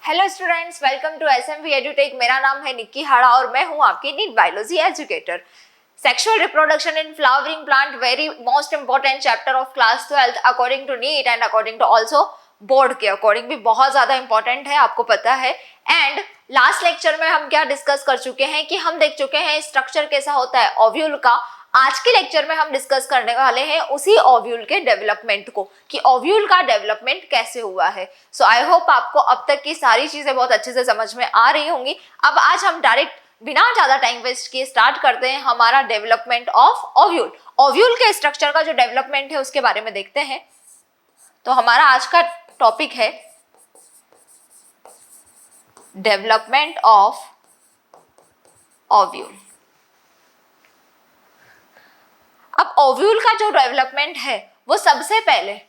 Hello students, welcome to SMV Edutech. मेरा नाम है निक्की हाड़ा और मैं हूं आपकी NEET biology educator. Sexual reproduction in flowering plant, very most important chapter of class 12 according to NEET and according to also board के according भी बहुत ज्यादा इंपॉर्टेंट है, आपको पता है। एंड लास्ट लेक्चर में हम क्या डिस्कस कर चुके हैं कि हम देख चुके हैं स्ट्रक्चर कैसा होता है ओव्यूल का। आज के लेक्चर में हम डिस्कस करने वाले हैं उसी ओव्यूल के डेवलपमेंट को कि ओव्यूल का डेवलपमेंट कैसे हुआ है। सो आई होप आपको अब तक की सारी चीजें बहुत अच्छे से समझ में आ रही होंगी। अब आज हम डायरेक्ट बिना ज्यादा टाइम वेस्ट किए स्टार्ट करते हैं हमारा डेवलपमेंट ऑफ ओव्यूल। ओव्यूल के स्ट्रक्चर का जो डेवलपमेंट है उसके बारे में देखते हैं। तो हमारा आज का टॉपिक है डेवलपमेंट ऑफ ओव्यूल। अब ओव्यूल का जो डेवलपमेंट है वो सबसे पहले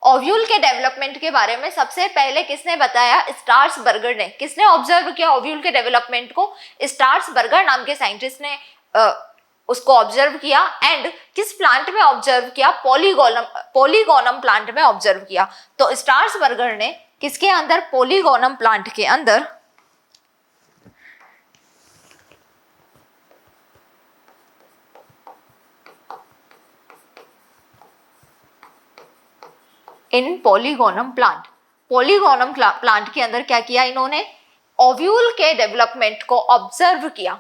ओव्यूल के डेवलपमेंट के बारे में सबसे पहले किसने बताया? स्टार्सबर्गर ने। किसने ऑब्जर्व किया ओव्यूल के डेवलपमेंट को? स्टार्सबर्गर नाम के साइंटिस्ट ने उसको ऑब्जर्व किया। एंड किस प्लांट में ऑब्जर्व किया? पॉलीगोनम प्लांट में ऑब्जर्व किया। तो स्टार्सबर्गर ने किसके अंदर? पॉलीगोनम प्लांट के अंदर इन पॉलीगोनम प्लांट के अंदर क्या किया इन्होंने? ओव्यूल के डेवलपमेंट को ऑब्जर्व किया।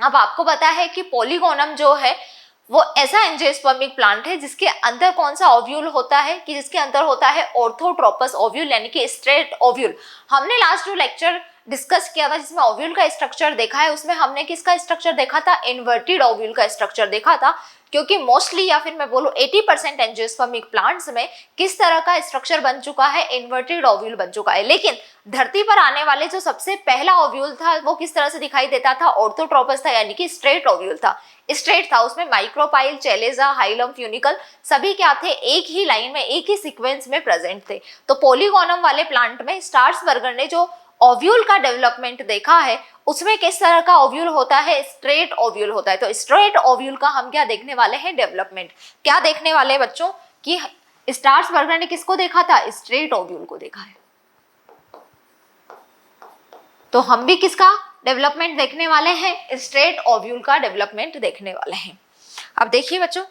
अब आपको पता है कि पॉलीगोनम जो है वो ऐसा एंजियोस्पर्मिक प्लांट है जिसके अंदर कौन सा ओव्यूल होता है कि जिसके अंदर होता है ऑर्थोट्रोपस ओव्यूल, यानी कि स्ट्रेट ओव्यूल। हमने लास्ट जो लेक्चर डिस्कस किया था जिसमें ओव्यूल का स्ट्रक्चर देखा है उसमें हमने किसका स्ट्रक्चर देखा था? इन्वर्टेड ओव्यूल का स्ट्रक्चर देखा था। क्योंकि मोस्टली या फिर मैं बोलूं 80% एंजियोस्पर्मिक प्लांट्स में किस तरह का स्ट्रक्चर बन चुका है? इन्वर्टेड ओव्यूल बन चुका है। लेकिन धरती पर आने वाले जो सबसे पहला ओव्यूल था वो किस तरह से दिखाई देता था? ऑर्थोट्रोपस था, यानी कि स्ट्रेट ओव्यूल था। स्ट्रेट था, उसमें माइक्रोपाइल, चैलेजा, हाइलम, फ्यूनिकल सभी क्या थे? एक ही लाइन में, एक ही सीक्वेंस में प्रेजेंट थे। तो पॉलीगोनम वाले प्लांट में स्टार्सबर्गर ने जो ओव्यूल का डेवलपमेंट देखा है उसमें किस तरह का ओव्यूल होता है? स्ट्रेट ओव्यूल होता है। तो स्ट्रेट ओव्यूल का हम क्या देखने वाले हैं? डेवलपमेंट। क्या देखने वाले हैं बच्चों कि स्टार्सबर्गर ने किसको देखा था? स्ट्रेट ओव्यूल को देखा है। तो हम भी किसका डेवलपमेंट देखने वाले हैं? स्ट्रेट ओव्यूल का डेवलपमेंट देखने वाले हैं। अब देखिए बच्चों,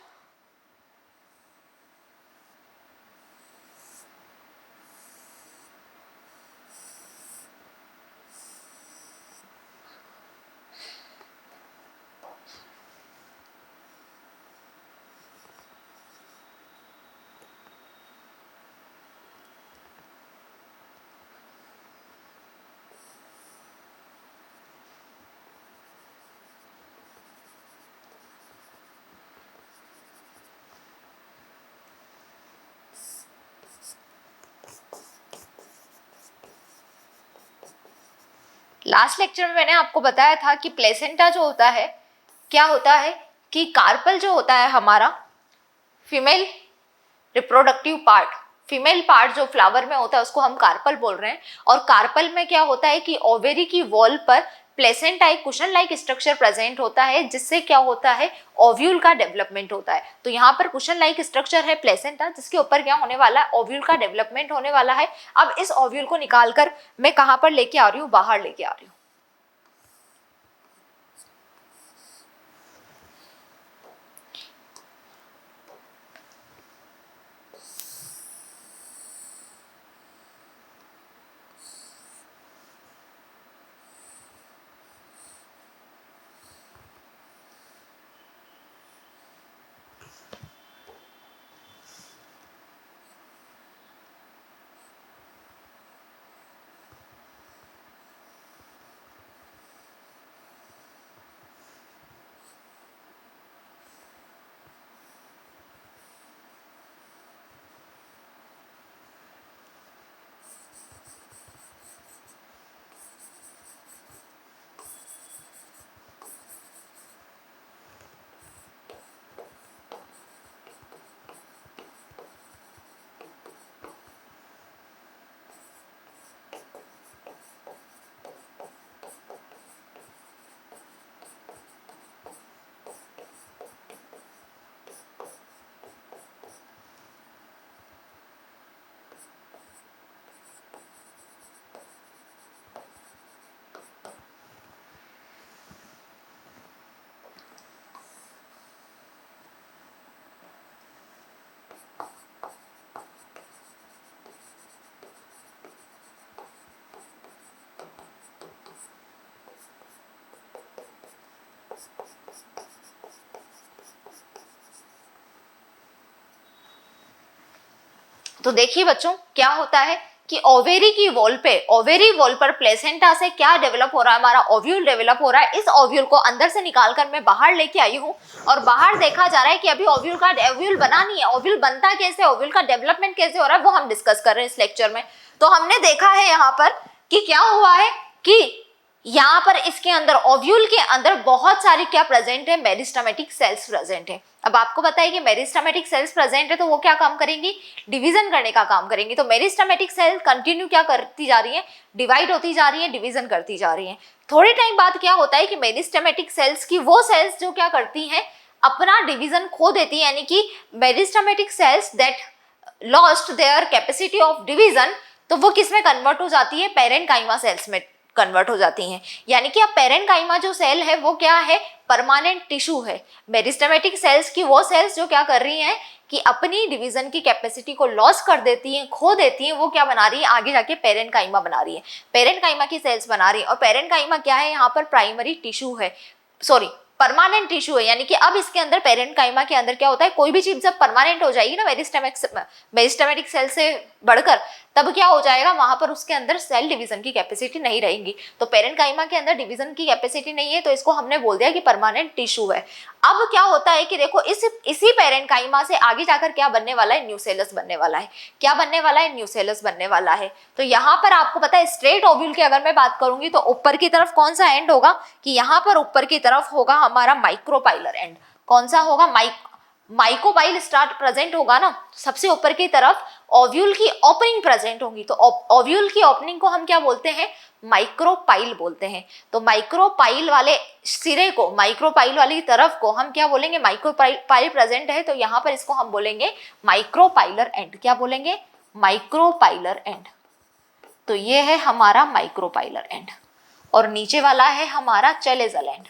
लास्ट लेक्चर में मैंने आपको बताया था कि प्लेसेंटा जो होता है क्या होता है कि कार्पल जो होता है हमारा female reproductive part, female part जो फ्लावर में होता है उसको हम कार्पल बोल रहे हैं। और कार्पल में क्या होता है कि ओवेरी की वॉल पर प्लेसेंटा एक कुशन लाइक स्ट्रक्चर प्रेजेंट होता है जिससे क्या होता है? ओव्यूल का डेवलपमेंट होता है। तो यहाँ पर कुशन लाइक स्ट्रक्चर है प्लेसेंटा जिसके ऊपर क्या होने वाला है? ओव्यूल का डेवलपमेंट होने वाला है। अब इस ओव्यूल को निकालकर मैं कहाँ पर लेके आ रही हूँ? बाहर लेके आ रही हूँ। तो देखिए बच्चों क्या होता है कि ओवेरी की वॉल पे, ओवेरी वॉल पर प्लेसेंटा से क्या डेवलप हो रहा है, हमारा ओव्यूल डेवलप हो रहा है। इस ओव्यूल को अंदर से निकाल कर मैं बाहर लेके आई हूँ और बाहर देखा जा रहा है कि अभी ओव्यूल बना नहीं है। ओव्यूल बनता कैसे, ओव्यूल का डेवलपमेंट कैसे हो रहा है, वो हम डिस्कस कर रहे हैं इस लेक्चर में। तो हमने देखा है यहाँ पर कि क्या हुआ है कि यहाँ पर इसके अंदर ओव्यूल के अंदर बहुत सारी क्या प्रेजेंट है, मेरिस्टेमेटिक सेल्स प्रेजेंट है। अब आपको पता है कि मेरिस्टेमेटिक सेल्स प्रेजेंट है तो वो क्या काम करेंगी, डिवीजन करने का काम करेंगी। तो मेरिस्टेमेटिक सेल कंटिन्यू क्या करती जा रही है, डिवाइड होती जा रही है, डिवीजन करती जा रही है। थोड़े टाइम बाद क्या होता है कि मेरिस्टेमेटिक सेल्स की वो सेल्स जो क्या करती हैं, अपना डिवीजन खो देती है, यानी कि meristematic cells that lost their capacity of division, तो वो किस में कन्वर्ट हो जाती है, पेरेन्काइमा सेल्स में कन्वर्ट हो जाती हैं। यानी कि अब पेरेन्काइमा जो सेल है वो क्या है, परमानेंट टिश्यू है। मेरिस्टेमेटिक सेल्स की वो सेल्स जो क्या कर रही हैं कि अपनी डिवीजन की कैपेसिटी को लॉस कर देती हैं, खो देती हैं, वो क्या बना रही है, आगे जाके पेरेन्काइमा बना रही है, पेरेन्काइमा की सेल्स बना रही है। और पेरेन्काइमा क्या है, यहाँ पर प्राइमरी टिश्यू है, सॉरी परमानेंट टिश्यू है। यानी कि अब इसके अंदर पेरेन्काइमा के अंदर क्या होता है, कोई भी चीज जब परमानेंट हो जाएगी ना मेरिस्टेमेटिक सेल से बढ़कर, तब क्या हो जाएगा, वहां पर उसके अंदर सेल डिवीजन की कैपेसिटी नहीं रहेगी। तो पेरेन्काइमा के अंदर डिवीजन की कैपेसिटी नहीं है, तो इसको हमने बोल दिया कि परमानेंट टिश्यू है। अब क्या होता है कि देखो इसी पेरेन्काइमा से आगे जाकर क्या बनने वाला है, न्यूसेलस बनने वाला है। क्या बनने वाला है, न्यूसेलस बनने वाला है। तो यहाँ पर आपको पता है स्ट्रेट ओव्यूल की अगर मैं बात करूंगी तो ऊपर की तरफ कौन सा एंड होगा, कि यहाँ पर ऊपर की तरफ होगा हमारा माइक्रोपाइलर एंड। कौन सा होगा, माइकोपाइल स्टार्ट प्रेजेंट होगा ना, सबसे ऊपर की तरफ ओव्यूल की ओपनिंग प्रेजेंट होगी। तो ओव्यूल की ओपनिंग को हम क्या बोलते हैं, माइक्रोपाइल बोलते हैं। तो माइक्रोपाइल वाले सिरे को, माइक्रोपाइल वाली तरफ को हम क्या बोलेंगे, माइक्रोपाइल प्रेजेंट है तो यहाँ पर इसको हम बोलेंगे माइक्रोपाइलर एंड। क्या बोलेंगे, माइक्रोपाइलर एंड। तो ये है हमारा माइक्रोपाइलर एंड और नीचे वाला है हमारा चेलेजल एंड।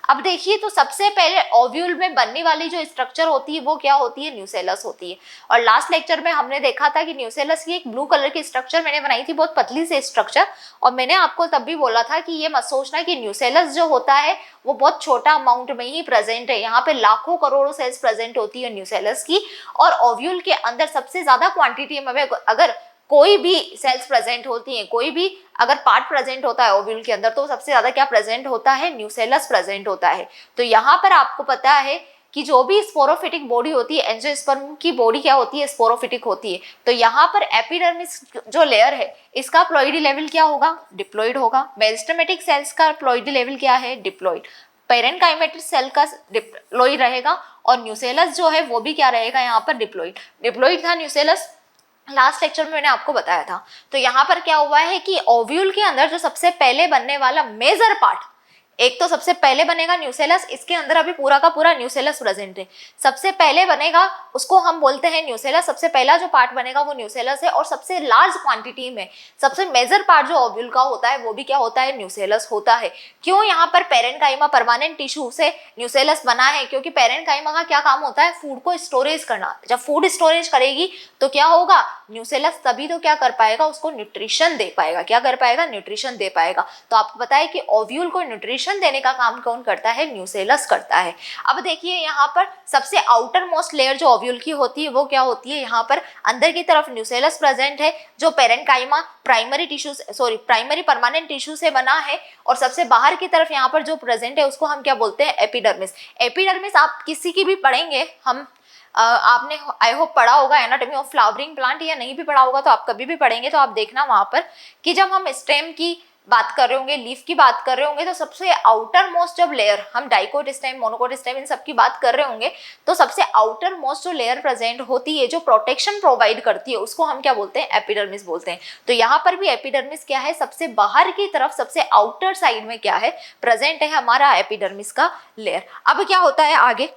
अब देखिए तो सबसे पहले ओव्यूल में बनने वाली जो स्ट्रक्चर होती है वो क्या होती है, न्यूसेलस होती है। और लास्ट लेक्चर में हमने देखा था कि न्यूसेलस की एक ब्लू कलर की स्ट्रक्चर मैंने बनाई थी, बहुत पतली से स्ट्रक्चर, और मैंने आपको तब भी बोला था कि ये मत सोचना कि न्यूसेलस जो होता है वो बहुत छोटा अमाउंट में ही प्रेजेंट है, यहाँ पे लाखों करोड़ों सेल्स प्रेजेंट होती है न्यूसेलस की। और ओव्यूल के अंदर सबसे ज्यादा क्वांटिटी में अगर कोई भी सेल्स प्रेजेंट होती हैं, कोई भी अगर पार्ट प्रेजेंट होता है ओव्यूल के अंदर, तो सबसे ज्यादा क्या प्रेजेंट होता है, न्यूसेलस प्रेजेंट होता है। तो यहाँ पर आपको पता है कि जो भी स्पोरोफिटिक बॉडी होती है, एंजियोस्पर्म की बॉडी क्या होती है, स्पोरोफिटिक होती है। तो यहाँ पर एपिडर्मिस जो लेयर है इसका प्लॉइडी लेवल क्या होगा, डिप्लॉइड होगा। मेरिस्टेमेटिक सेल्स का प्लॉइडी लेवल क्या है, डिप्लॉइड। पेरेन्काइमेटिक सेल का डिप्लॉइड रहेगा और न्यूसेलस जो है वो भी क्या रहेगा, यहाँ पर डिप्लॉइड। डिप्लॉइड था न्यूसेलस, लास्ट लेक्चर में मैंने आपको बताया था। तो यहाँ पर क्या हुआ है कि ओव्यूल के अंदर जो सबसे पहले बनने वाला मेजर पार्ट, एक तो सबसे पहले बनेगा न्यूसेलस, इसके अंदर अभी पूरा का पूरा न्यूसेलस प्रेजेंट है। सबसे पहले बनेगा उसको हम बोलते हैं न्यूसेलस, सबसे पहला जो पार्ट बनेगा वो न्यूसेलस है। और सबसे लार्ज क्वांटिटी में सबसे मेजर पार्ट जो ओव्यूल का होता है वो भी क्या होता है, न्यूसेलस होता है। क्यों, यहाँ पर पेरेन्काइमा परमानेंट टिश्यू से न्यूसेलस बना है, क्योंकि पेरेन्काइमा का क्या काम होता है, फूड को स्टोरेज करना। जब फूड स्टोरेज करेगी तो क्या होगा, न्यूसेलस तभी तो क्या कर पाएगा, उसको न्यूट्रिशन दे पाएगा। क्या कर पाएगा, न्यूट्रिशन दे पाएगा। तो आपको पता है कि ओव्यूल को न्यूट्रिशन देने का काम कौन करता है, न्यूसेलस करता है। अब देखिए यहाँ पर सबसे आउटर मोस्ट लेयर जो ओव्यूल की होती है वो क्या होती है, यहाँ पर अंदर की तरफ न्यूसेलस प्रेजेंट है जो parenchyma primary tissue, sorry primary permanent tissue से बना है। और सबसे बाहर की तरफ यहाँ पर जो प्रेजेंट है उसको हम क्या बोलते हैं, एपिडर्मिस। एपिडर्मिस आप किसी की भी पढ़ेंगे, हम आपने आई होप पढ़ा होगा एनाटॉमी ऑफ फ्लावरिंग प्लांट, या नहीं भी पढ़ा होगा तो आप कभी भी पढ़ेंगे तो आप देखना वहां पर कि जब हम स्टेम की बात कर रहे होंगे, लीफ की बात कर रहे होंगे, तो सबसे आउटर मोस्ट जब लेयर, हम डाइकोट स्टेम, मोनोकोट स्टेम, इन सब की बात कर रहे होंगे, तो सबसे आउटर मोस्ट जो लेयर प्रेजेंट होती है, जो प्रोटेक्शन प्रोवाइड करती है, उसको हम क्या बोलते हैं, एपिडर्मिस बोलते हैं। तो यहाँ पर भी एपिडर्मिस क्या है, सबसे बाहर की तरफ, सबसे आउटर साइड में क्या है, प्रेजेंट है हमारा एपिडर्मिस का लेयर। अब क्या होता है आगे,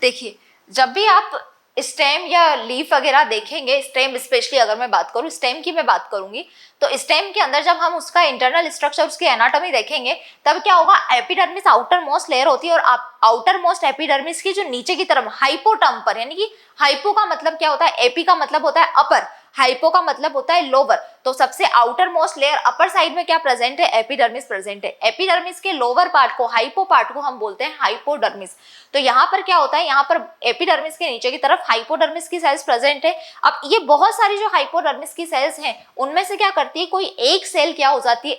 देखिए, जब भी आप स्टेम या लीफ वगैरह देखेंगे, स्टेम स्पेशली अगर मैं बात करूँ, स्टेम की मैं बात करूंगी, तो स्टेम के अंदर जब हम उसका इंटरनल स्ट्रक्चर, उसकी एनाटॉमी देखेंगे, तब क्या होगा, एपिडर्मिस आउटर मोस्ट लेयर होती है, और आउटर मोस्ट एपिडर्मिस की जो नीचे की तरफ हाइपोटर्म पर, यानी कि हाइपो का मतलब क्या होता है, एपी का मतलब होता है अपर, हाइपो का मतलब होता है लोअर, तो सबसे outer most layer upper side में क्या प्रेजेंट है, एपिडर्मिस प्रेजेंट है। एपिडर्मिस के लोअर पार्ट को, हाइपो पार्ट को हम बोलते हैं हाइपोडर्मिस। तो यहाँ पर क्या होता है, यहाँ पर एपिडर्मिस के नीचे की तरफ हाइपोडर्मिस की सेल्स प्रेजेंट है। अब ये बहुत सारी जो हाइपोडर्मिस की सेल्स हैं, उनमें से क्या करती है, कोई एक सेल क्या हो जाती है,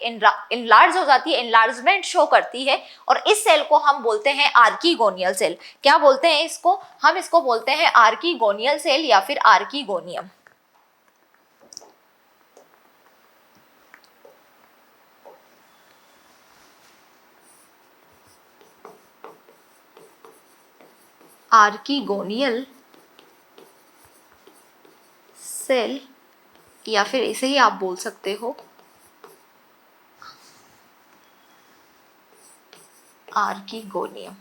इनलार्ज हो जाती है, इनलार्जमेंट शो करती है, और इस सेल को हम बोलते हैं आर्कीगोनियल सेल। क्या बोलते हैं इसको, हम इसको बोलते हैं आर्कीगोनियल सेल या फिर आर्कीगोनियम। आर्कीगोनियल सेल या फिर इसे ही आप बोल सकते हो आर्कीगोनियम।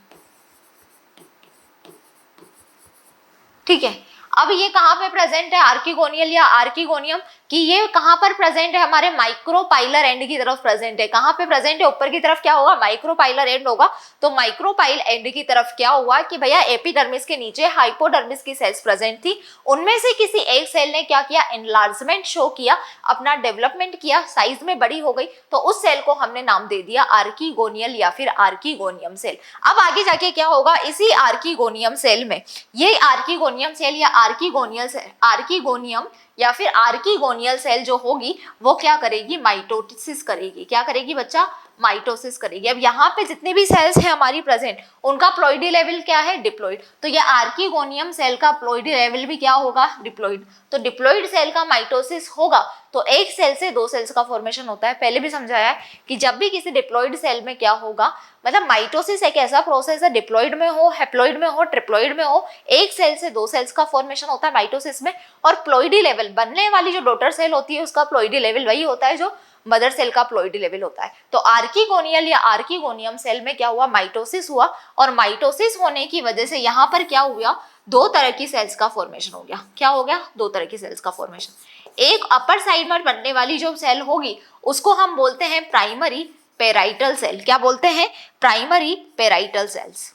ठीक है, अब ये कहाँ पे प्रेजेंट है, आर्कीगोनियल या आर्कीगोनियम, कि ये कहाँ पर प्रेजेंट है, हमारे माइक्रोपाइलर एंड की तरफ प्रेजेंट है। कहाँ पे प्रेजेंट है, ऊपर की तरफ क्या होगा, माइक्रोपाइलर एंड होगा। तो माइक्रोपाइल एंड की तरफ क्या हुआ कि भैया एपिडर्मिस के नीचे हाइपोडर्मिस की सेल्स प्रेजेंट थी, उनमें से किसी एक सेल ने क्या किया, एनलार्जमेंट शो किया, अपना डेवलपमेंट किया, साइज में बड़ी हो गई, तो उस सेल को हमने नाम दे दिया आर्कीगोनियल या फिर आर्कीगोनियम सेल। अब आगे जाके क्या होगा, इसी आर्कीगोनियम सेल में, ये आर्कीगोनियम सेल या आर्कीगोनियल सेल, आर्कीगोनियम या फिर आर्कीगोनियल सेल जो होगी, वो क्या करेगी, माइटोसिस करेगी। क्या करेगी बच्चा, माइटोसिस करेगी। अब यहाँ पे जितने भी सेल्स हैं हमारी प्रेजेंट, उनका प्लॉइडी लेवल क्या है, डिप्लॉइड। तो ये आर्कीगोनियम सेल का प्लॉइडी लेवल भी क्या होगा, डिप्लॉइड। तो डिप्लॉइड सेल का माइटोसिस होगा तो एक सेल से दो सेल्स का फॉर्मेशन होता है। पहले भी समझाया है कि जब भी किसी डिप्लॉइड सेल में क्या होगा, मतलब माइटोसिस एक ऐसा प्रोसेस है, डिप्लॉइड में हो, हैप्लॉइड में हो, ट्रिप्लॉइड में हो, एक सेल से दो सेल्स का फॉर्मेशन होता है माइटोसिस में। और प्लॉइडी लेवल, बनने वाली जो डॉटर सेल होती है उसका प्लॉइडी लेवल वही होता है जो मदर सेल का प्लॉइडी लेवल होता है। तो आर्कीगोनियल या आर्कीगोनियम सेल में क्या हुआ, माइटोसिस हुआ, और माइटोसिस होने की वजह से यहाँ पर क्या हुआ, दो तरह की सेल्स का फॉर्मेशन हो गया। क्या हो गया, दो तरह की सेल्स का फॉर्मेशन। एक अपर साइड में बनने वाली जो सेल होगी उसको हम बोलते हैं प्राइमरी पेराइटल सेल। क्या बोलते हैं, प्राइमरी पेराइटल सेल्स।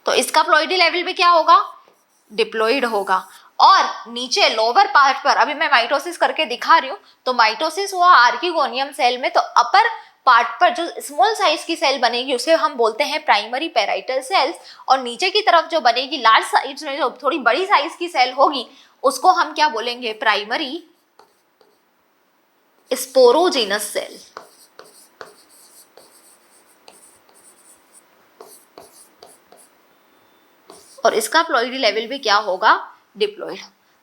तो इसका प्लॉइडी लेवल भी क्या होगा, डिप्लॉइड होगा। और नीचे लोअर पार्ट पर, अभी मैं माइटोसिस करके दिखा रही हूं, तो माइटोसिस हुआ आर्कीगोनियम सेल में, तो अपर पार्ट पर जो स्मॉल साइज की सेल बनेगी उसे हम बोलते हैं प्राइमरी पेराइटल सेल्स, और नीचे की तरफ जो बनेगी लार्ज साइज में, जो थोड़ी बड़ी साइज की सेल होगी, उसको हम क्या बोलेंगे, प्राइमरी स्पोरोजिनस सेल। और इसका प्लॉइडी लेवल भी क्या होगा, डिप्लॉइड।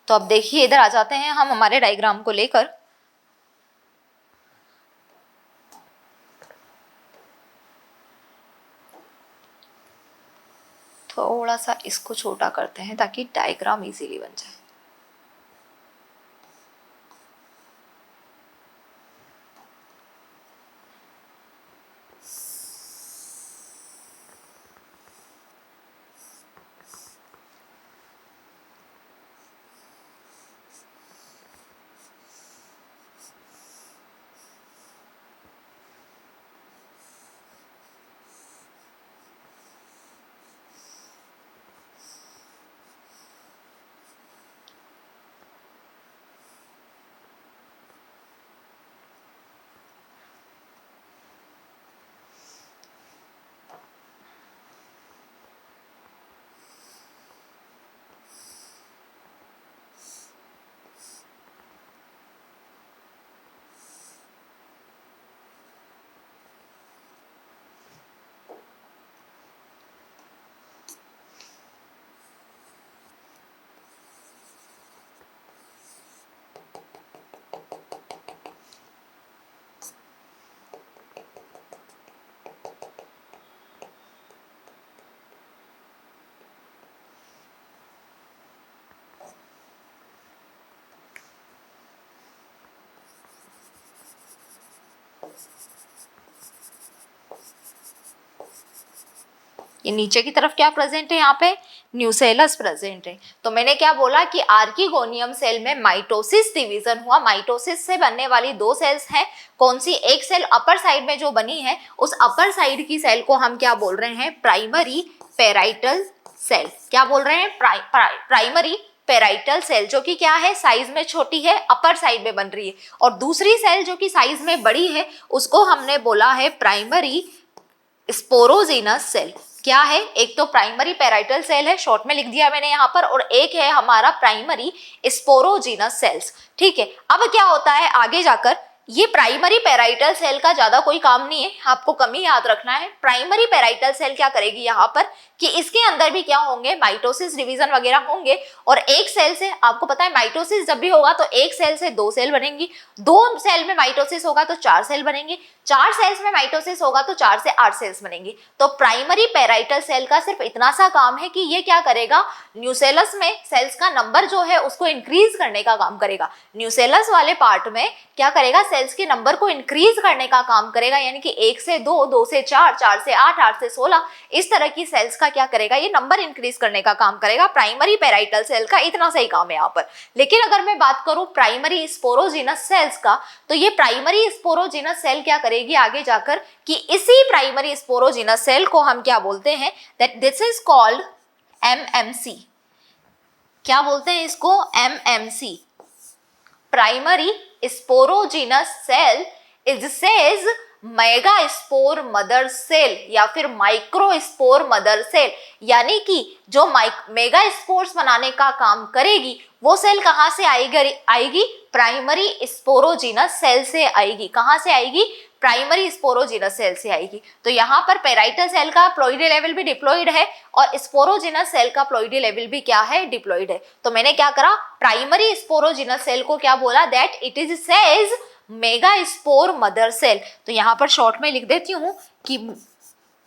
तो अब देखिए, इधर आ जाते हैं हम हमारे डायग्राम को लेकर। थोड़ा सा इसको छोटा करते हैं ताकि डायग्राम इजीली बन जाए। ये नीचे की तरफ क्या प्रेजेंट है, यहाँ पे न्यूसेलस प्रेजेंट है। तो मैंने क्या बोला कि आर्किगोनियम सेल में माइटोसिस डिवीजन हुआ। माइटोसिस से बनने वाली दो सेल्स हैं, कौन सी, एक सेल अपर साइड में जो बनी है उस अपर साइड की सेल को हम क्या बोल रहे हैं, प्राइमरी पेराइटल सेल। क्या बोल रहे हैं, प्राइमरी पेराइटल सेल, जो कि क्या है, साइज में छोटी है, अपर साइड में बन रही है। और दूसरी सेल जो कि साइज में बड़ी है उसको हमने बोला है प्राइमरी स्पोरोजिनस सेल। क्या है, एक तो प्राइमरी पेराइटल सेल है, शॉर्ट में लिख दिया मैंने यहाँ पर, और एक है हमारा प्राइमरी स्पोरोजिनस सेल्स। ठीक है, अब क्या होता है आगे जाकर, ये प्राइमरी पेराइटल सेल का ज्यादा कोई काम नहीं है, आपको कम ही याद रखना है। प्राइमरी पेराइटल सेल क्या करेगी यहाँ पर कि इसके अंदर भी क्या होंगे, माइटोसिस डिवीजन वगैरह होंगे, और एक सेल से, आपको पता है माइटोसिस जब भी होगा तो एक सेल से दो सेल बनेंगी, दो सेल में माइटोसिस होगा तो चार सेल बनेंगी, चार सेल्स में माइटोसिस होगा तो 4 से 8 सेल्स बनेंगी। तो प्राइमरी पेराइटल सेल का सिर्फ इतना सा काम है कि ये क्या करेगा, न्यूसेलस में सेल्स का नंबर जो है उसको इंक्रीज करने का काम करेगा। न्यूसेलस वाले पार्ट में क्या करेगा, सेल्स के नंबर को इंक्रीज करने का काम करेगा, यानी कि 1 से 2, 2 से 4, 4 से 8, 8 से 16, इस तरह की सेल्स का क्या करेगा, ये नंबर इंक्रीज करने का काम करेगा। प्राइमरी पेराइटल सेल का इतना सही काम है यहाँ पर। लेकिन अगर मैं बात करूं प्राइमरी स्पोरोजिनस सेल्स का, तो ये प्राइमरी स्पोरोजिनस सेल क्या करेगी आगे जाकर कि इसी प्राइमरी स्पोरोजिनस सेल को हम क्या बोलते हैं, that this is called MMC. क्या बोलते हैं इसको, MMC, primary sporogenous cell is says megaspore mother cell या फिर माइक्रो स्पोर मदर सेल, यानी कि जो मेगा स्पोर्स बनाने का काम करेगी वो सेल कहाँ से आएगी, प्राइमरी स्पोरोजिनस सेल से आएगी। कहाँ से आएगी, प्राइमरी स्पोरोजिनस सेल से आएगी। तो यहाँ पर पेराइटल सेल का प्लॉइडी लेवल भी डिप्लॉइड है और स्पोरोजिनस सेल का प्लॉइडी लेवल भी क्या है, डिप्लॉइड है। तो मैंने क्या करा, प्राइमरी स्पोरोजिनस सेल को क्या बोला, that it is says megaspore mother cell. तो यहाँ पर शॉर्ट में लिख देती हूँ कि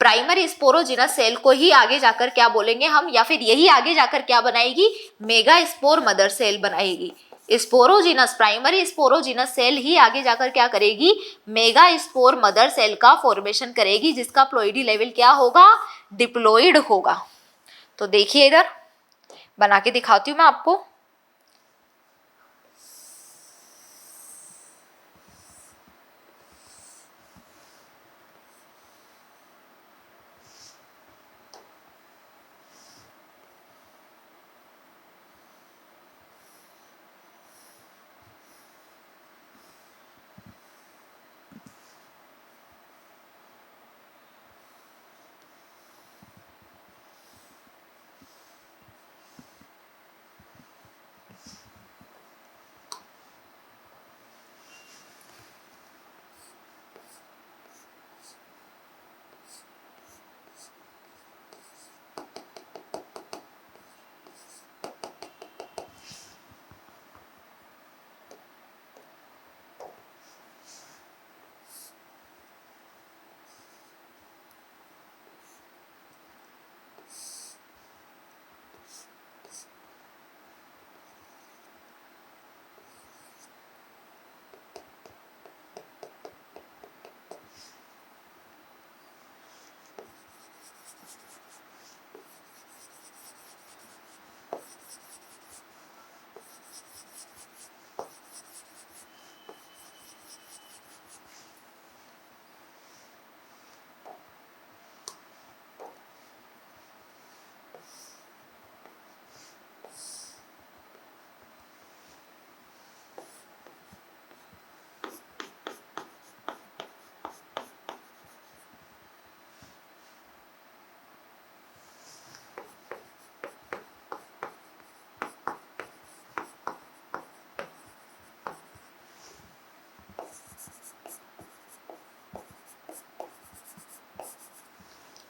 प्राइमरी स्पोरोजिनस सेल को ही आगे जाकर क्या बोलेंगे हम, या फिर यही आगे जाकर क्या बनाएगी, मेगा स्पोर मदर सेल बनाएगी। स्पोरोजिनस, प्राइमरी स्पोरोजिनस सेल ही आगे जाकर क्या करेगी, मेगा स्पोर मदर सेल का फॉर्मेशन करेगी, जिसका प्लॉइडी लेवल क्या होगा, डिप्लॉइड होगा। तो देखिए इधर बना के दिखाती हूँ मैं आपको।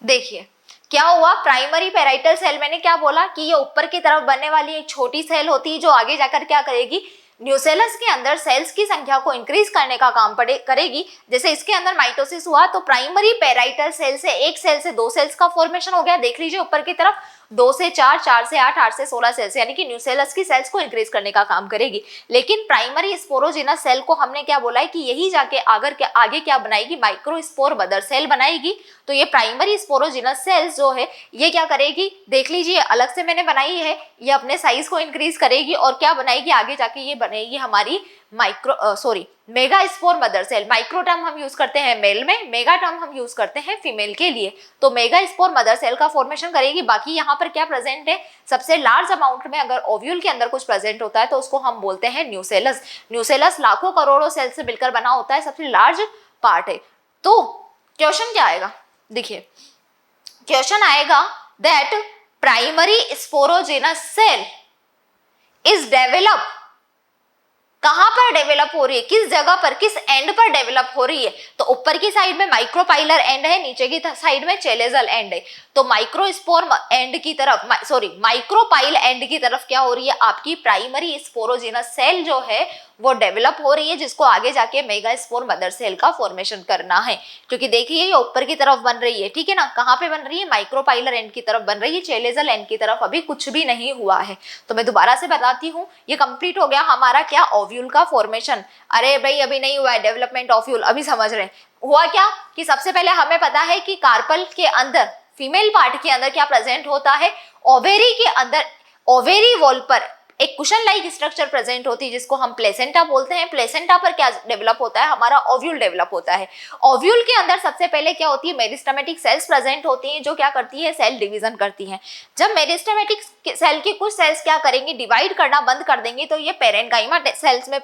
देखिए क्या हुआ, प्राइमरी पेराइटल सेल मैंने क्या बोला कि ये ऊपर की तरफ बनने वाली एक छोटी सेल होती है जो आगे जाकर क्या करेगी, न्यूसेलस के अंदर सेल्स की संख्या को इंक्रीज करने का काम करेगी। जैसे इसके अंदर माइटोसिस हुआ तो प्राइमरी पेराइटल सेल से एक सेल से दो सेल्स का फॉर्मेशन हो गया, देख लीजिए ऊपर की तरफ। 2 से 4, 4 से 8, 8 से 16 सेल्स, यानी कि न्यूसेलस की सेल्स को इंक्रीज करने का काम करेगी। लेकिन प्राइमरी स्पोरोजिनस सेल को हमने क्या बोला है कि यही जाके आगे क्या बनाएगी, माइक्रोस्पोर मदर सेल बनाएगी। तो ये प्राइमरी स्पोरोजिनस सेल्स जो है ये क्या करेगी, देख लीजिए अलग से मैंने बनाई है, ये अपने साइज को इंक्रीज करेगी और क्या बनाएगी, आगे जाके ये बनेगी हमारी megaspore mother cell. Micro term हम यूज करते हैं मेल में, मेगा टर्म हम यूज करते हैं फीमेल के लिए। तो मेगा स्पोर मदर सेल का फॉर्मेशन करेगी। बाकी यहाँ पर क्या प्रेजेंट है, सबसे लार्ज अमाउंट में अगर ओव्यूल के अंदर कुछ प्रेजेंट होता है तो उसको हम बोलते हैं न्यूसेलस। न्यूसेलस लाखों करोड़ों सेल से मिलकर बना होता है, सबसे लार्ज पार्ट है। तो क्वेश्चन क्या आएगा, देखिए क्वेश्चन आएगा that primary sporogenous cell is develop, कहां पर डेवलप हो रही है, किस जगह पर, किस एंड पर डेवलप हो रही है। तो ऊपर की साइड में माइक्रोपाइलर एंड है, नीचे की साइड में चेलेजल एंड है। तो माइक्रोस्पोर एंड की तरफ, माइक्रोपाइल एंड की तरफ क्या हो रही है, आपकी प्राइमरी स्पोरोजिनस सेल जो है वो डेवलप हो रही है, जिसको आगे जाके मेगा स्पोर मदर सेल का फॉर्मेशन करना है। क्योंकि देखिए ये ऊपर की तरफ बन रही है, ठीक है ना, कहाँ पे बन रही है, माइक्रोपाइलर एंड की तरफ बन रही है, चेलेजल एंड की तरफ अभी कुछ भी नहीं हुआ है। तो मैं दोबारा से बताती हूँ, ये कंप्लीट हो गया हमारा क्या, ओव्यूल का फॉर्मेशन। अरे भाई अभी नहीं हुआ है डेवलपमेंट ओव्यूल, अभी समझ रहे हैं। हुआ क्या कि सबसे पहले हमें पता है कि कार्पल के अंदर, फीमेल पार्ट के अंदर क्या प्रेजेंट होता है, ओवेरी के अंदर, ओवेरी वॉल पर एक कुशन लाइक स्ट्रक्चर प्रेजेंट होती है जिसको हम प्लेसेंटा बोलते हैं। प्लेसेंटा पर क्या डेवलप होता है, हमारा ओव्यूल डेवलप होता है। ओव्यूल के अंदर सबसे पहले क्या होती है, मेरिस्टेमेटिक सेल्स प्रेजेंट होती हैं जो क्या करती है, सेल डिवीजन करती हैं। जब मेरिस्टेमेटिक सेल की कुछ सेल्स क्या करेंगी, डिवाइड करना बंद कर देंगी, तो ये पेरेन्काइमा सेल्स में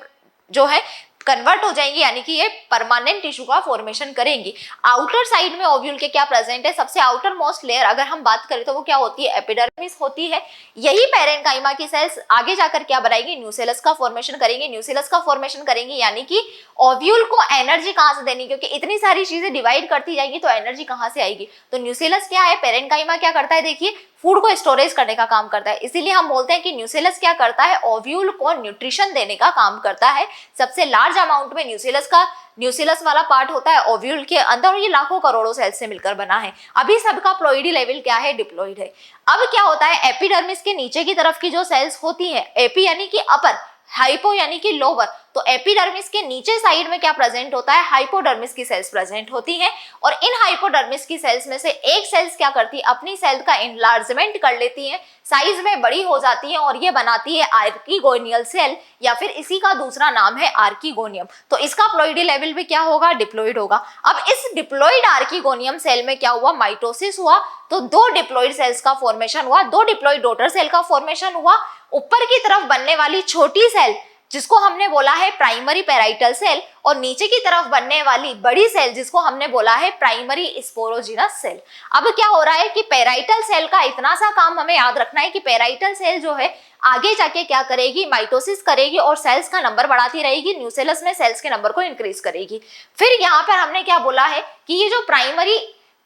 जो है कन्वर्ट हो जाएंगी, यानी कि ये परमानेंट टिश्यू का फॉर्मेशन करेंगी। आउटर साइड में ओव्यूल के क्या प्रेजेंट है, सबसे आउटर मोस्ट लेयर अगर हम बात करें तो वो क्या होती है, एपिडर्मिस होती है। यही पेरेन्काइमा की सेल्स आगे जाकर क्या बनाएगी, न्यूसेलस का फॉर्मेशन करेंगे। न्यूसेलस का फॉर्मेशन करेंगे यानी कि ओव्यूल को एनर्जी कहां से देनी, क्योंकि इतनी सारी चीजें डिवाइड करती जाएगी तो एनर्जी कहां से आएगी। तो न्यूसेलस क्या है, पेरेन्काइमा क्या करता है, देखिए फूड को स्टोरेज करने का काम करता है। इसीलिए हम बोलते हैं कि न्यूसेलस क्या करता है, ओव्यूल को न्यूट्रिशन देने का काम करता है। सबसे लार्ज अमाउंट में न्यूसेलस वाला पार्ट होता है ओव्यूल के अंदर, और ये लाखों करोड़ों सेल्स से मिलकर बना है। अभी सबका प्लॉइडी लेवल क्या है, डिप्लॉइड है। अब क्या होता है, एपिडर्मिस के नीचे की तरफ की जो सेल्स होती है, एपी यानी कि अपर, हाइपो यानी कि लोअर, तो एपिडर्मिस के नीचे साइड में क्या प्रेजेंट होता है, हाइपोडर्मिस की सेल्स प्रेजेंट होती हैं। और इन हाइपोडर्मिस की सेल्स में से एक सेल्स क्या करती है, अपनी सेल का इनलार्जमेंट कर लेती है, साइज में बड़ी हो जाती है और ये बनाती है आर्कीगोनियल सेल, या फिर इसी का दूसरा नाम है आर्कीगोनियम। तो इसका प्लॉइडी लेवल भी क्या होगा, डिप्लॉइड होगा। अब इस डिप्लॉइड आर्कीगोनियम सेल में क्या हुआ, माइटोसिस हुआ, तो 2 डिप्लॉइड सेल्स का फॉर्मेशन हुआ, 2 डिप्लॉइड डॉटर सेल का फॉर्मेशन हुआ। ऊपर की तरफ बनने वाली छोटी सेल जिसको हमने बोला है प्राइमरी पेराइटल सेल, और नीचे की तरफ बनने वाली बड़ी सेल जिसको हमने बोला है प्राइमरी स्पोरोजिनस सेल। अब क्या हो रहा है कि पेराइटल सेल का इतना सा काम हमें याद रखना है कि पेराइटल सेल जो है आगे जाके क्या करेगी, माइटोसिस करेगी और सेल्स का नंबर बढ़ाती रहेगी, न्यूसेलस में सेल्स के नंबर को इंक्रीज करेगी। फिर यहाँ पर हमने क्या बोला है कि ये जो प्राइमरी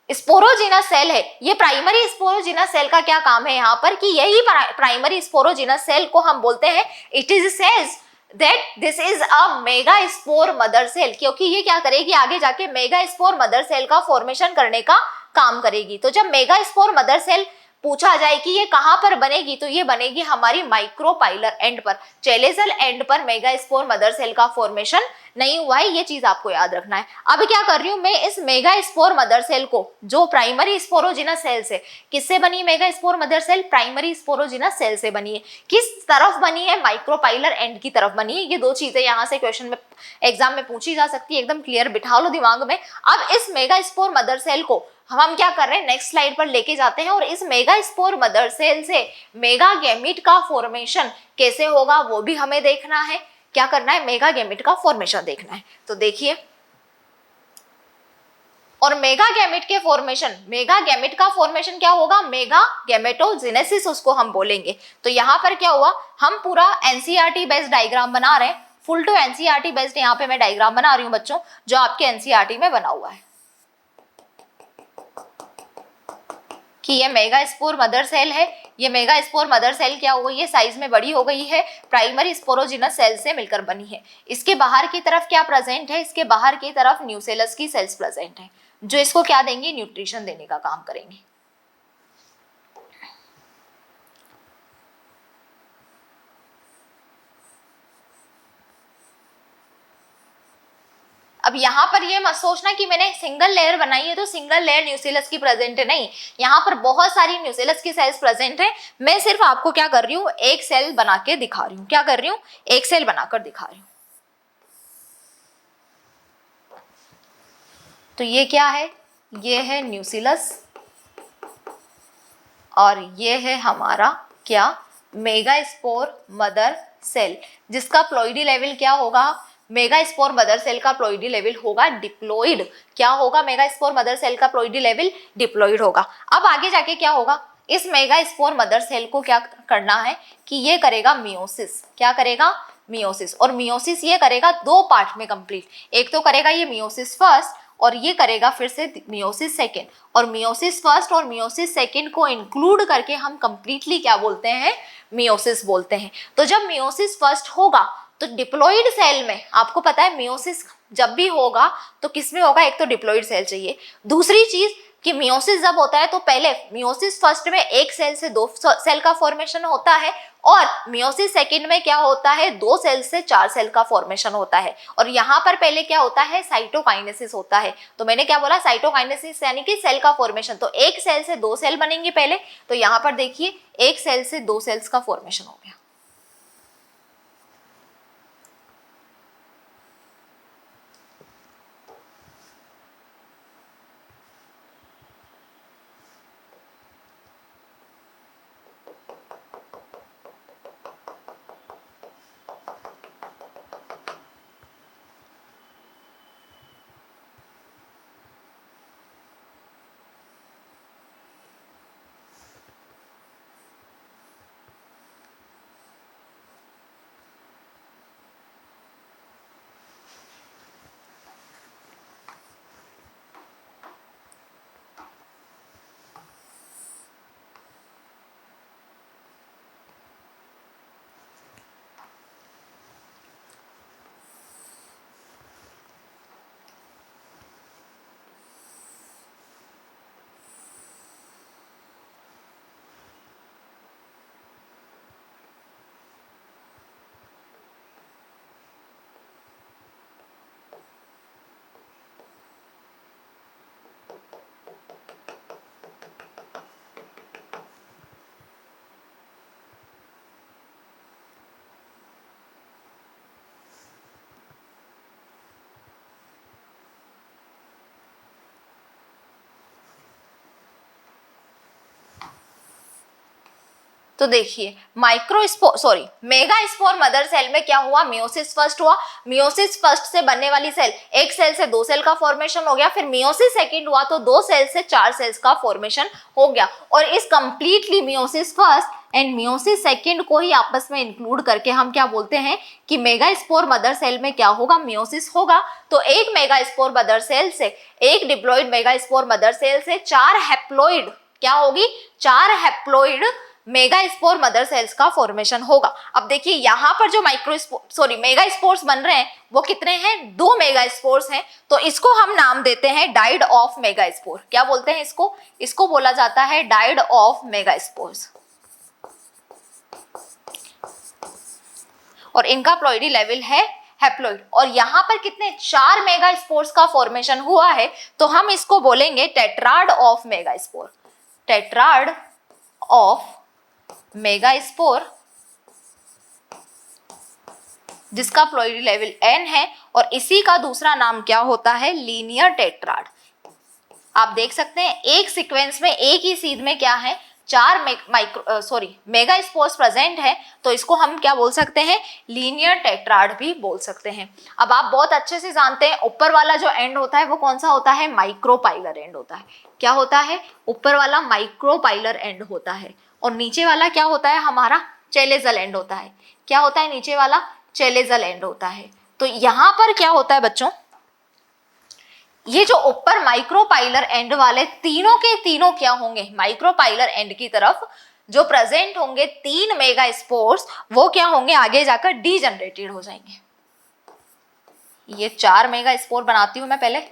स्पोरोजिनस सेल है, ये प्राइमरी स्पोरोजिनस सेल का क्या काम है यहाँ पर, कि यही प्राइमरी स्पोरोजिनस सेल को हम बोलते हैं, it is cells that this is a megaspore mother cell, क्योंकि ये क्या करेगी, आगे जाके मेगा स्पोर मदर सेल का फॉर्मेशन करने का काम करेगी। तो जब मेगा स्पोर मदर सेल पूछा जाए कि ये कहां पर बनेगी, तो ये बनेगी हमारी माइक्रोपाइलर एंड पर, चेलेजल एंड पर मेगा स्पोर मदर सेल का फॉर्मेशन नहीं हुआ है, ये चीज आपको याद रखना है। अब क्या कर रही हूं मैं, इस मेगा स्पोर मदर सेल को, जो प्राइमरी स्पोरोजिनस सेल से, किससे बनी है megaspore mother cell, primary sporogenous cell से बनी है। किस तरफ बनी है, माइक्रोपाइलर एंड की तरफ बनी है। ये 2 चीजें यहाँ से क्वेश्चन में, एग्जाम में पूछी जा सकती है, एकदम क्लियर बिठा लो दिमाग में। अब इस मेगा स्पोर मदर सेल को हम क्या कर रहे हैं, नेक्स्ट स्लाइड पर लेके जाते हैं, और इस मेगा स्पोर मदर सेल से मेगा गैमीट का फॉर्मेशन कैसे होगा वो भी हमें देखना है। क्या करना है, मेगा गैमीट का फॉर्मेशन देखना है। तो देखिए, और मेगा गैमेट के फॉर्मेशन, मेगा गैमेट का फॉर्मेशन क्या होगा, मेगा गैमेटोजेनेसिस उसको हम बोलेंगे। तो यहाँ पर क्या हुआ, हम पूरा एनसीईआरटी बेस्ड डायग्राम बना रहे हैं, फुल टू एनसीईआरटी बेस्ड यहाँ पे मैं डायग्राम बना रही हूँ बच्चों, जो आपके एनसीईआरटी में बना हुआ है कि ये मेगा स्पोर मदर सेल है। ये मेगा स्पोर मदर सेल क्या हो गई है, साइज में बड़ी हो गई है, प्राइमरी स्पोरोजिनस सेल से मिलकर बनी है। इसके बाहर की तरफ क्या प्रेजेंट है, इसके बाहर की तरफ न्यूसेलस की सेल्स प्रेजेंट है, जो इसको क्या देंगे, न्यूट्रिशन देने का काम करेंगे। अब यहाँ पर ये मत सोचना कि मैंने सिंगल लेयर बनाई है तो सिंगल लेयर न्यूक्लियस की प्रेजेंट है, नहीं, यहाँ पर बहुत सारी न्यूक्लियस की सेल्स प्रेजेंट है। मैं सिर्फ आपको क्या कर रही हूँ, एक सेल बना के दिखा रही हूँ। क्या कर रही हूँ, एक सेल बनाकर दिखा रही हूँ। तो ये क्या है, ये है न्यूक्लियस और ये है हमारा क्या, मेगास्पोर मदर सेल, जिसका प्लॉइडी लेवल क्या होगा, मेगास्पोर मदर सेल का प्लॉइडी लेवल होगा डिप्लॉइड। क्या होगा, मेगास्पोर मदर सेल का प्लॉइडी लेवल डिप्लॉइड होगा। अब आगे जाके क्या होगा, इस मेगास्पोर मदर सेल को क्या करना है कि ये करेगा मियोसिस। क्या करेगा, मियोसिस। और मियोसिस ये करेगा दो पार्ट में कंप्लीट, एक तो करेगा ये मियोसिस फर्स्ट और ये करेगा फिर से मियोसिस सेकेंड। और मियोसिस फर्स्ट और मियोसिस सेकेंड को इंक्लूड करके हम कंप्लीटली क्या बोलते हैं, मियोसिस बोलते हैं। तो जब मियोसिस फर्स्ट होगा तो डिप्लॉइड सेल में, आपको पता है मियोसिस जब भी होगा तो किस में होगा, एक तो डिप्लॉइड सेल चाहिए, दूसरी चीज कि मियोसिस जब होता है तो पहले मियोसिस फर्स्ट में एक सेल से दो सेल का फॉर्मेशन होता है और मियोसिस सेकंड में क्या होता है, दो सेल से चार सेल का फॉर्मेशन होता है। और यहाँ पर पहले क्या होता है, साइटोकाइनेसिस होता है। तो मैंने क्या बोला, साइटोकाइनेसिस यानी कि सेल का फॉर्मेशन। तो एक सेल से दो सेल बनेंगे पहले, तो यहाँ पर देखिए एक सेल से दो सेल्स का फॉर्मेशन हो गया। तो देखिए मेगास्पोर मदर सेल में क्या हुआ, मियोसिस फर्स्ट हुआ, मियोसिस फर्स्ट से बनने वाली सेल, एक सेल से दो सेल का फॉर्मेशन हो गया, फिर मियोसिस सेकंड हुआ तो दो सेल से चार सेल्स का फॉर्मेशन हो गया। और इस completely meiosis first and meiosis second को ही आपस में इंक्लूड करके हम क्या बोलते हैं कि मेगास्पोर मदर सेल में क्या होगा, मियोसिस होगा। तो एक मेगास्पोर मदर सेल से, एक डिप्लॉइड मेगास्पोर मदर सेल से चार हैप्लॉइड क्या होगी, चार हैप्लॉइड मेगास्पोर मदर सेल्स का फॉर्मेशन होगा। अब देखिए यहाँ पर जो मेगास्पोर्स बन रहे हैं वो कितने हैं, दो मेगास्पोर्स हैं। तो इसको हम नाम देते हैं डाइड ऑफ मेगास्पोर। क्या बोलते हैं इसको, इसको बोला जाता है डाइड ऑफ मेगास्पोर्स। और इनका प्लॉइडी लेवल है हैप्लॉइड। और यहाँ पर कितने, चार मेगास्पोर्स का फॉर्मेशन हुआ है, तो हम इसको बोलेंगे tetrad of megaspore. Tetrad of megaspore जिसका प्लॉइडी लेवल n है, और इसी का दूसरा नाम क्या होता है, लीनियर टेट्राड। आप देख सकते हैं एक सीक्वेंस में, एक ही सीध में क्या है, चार मेगास्पोर्स प्रेजेंट है, तो इसको हम क्या बोल सकते हैं, लीनियर टेट्राड भी बोल सकते हैं। अब आप बहुत अच्छे से जानते हैं ऊपर वाला जो एंड होता है वो कौन सा होता है, माइक्रोपाइलर एंड होता है। क्या होता है, ऊपर वाला माइक्रोपाइलर एंड होता है, और नीचे वाला क्या होता है, हमारा चेलेजल एंड होता है। क्या होता है, नीचे वाला चेलेजल एंड होता है। तो यहाँ पर क्या होता है बच्चों, ये जो ऊपर माइक्रोपाइलर एंड वाले तीनों के तीनों क्या होंगे, माइक्रोपाइलर एंड की तरफ जो प्रेजेंट होंगे तीन मेगास्पोर्स, वो क्या होंगे, आगे जाकर डीजनरेटेड हो जाएंगे। ये चार मेगास्पोर बनाती हूं मैं पहले,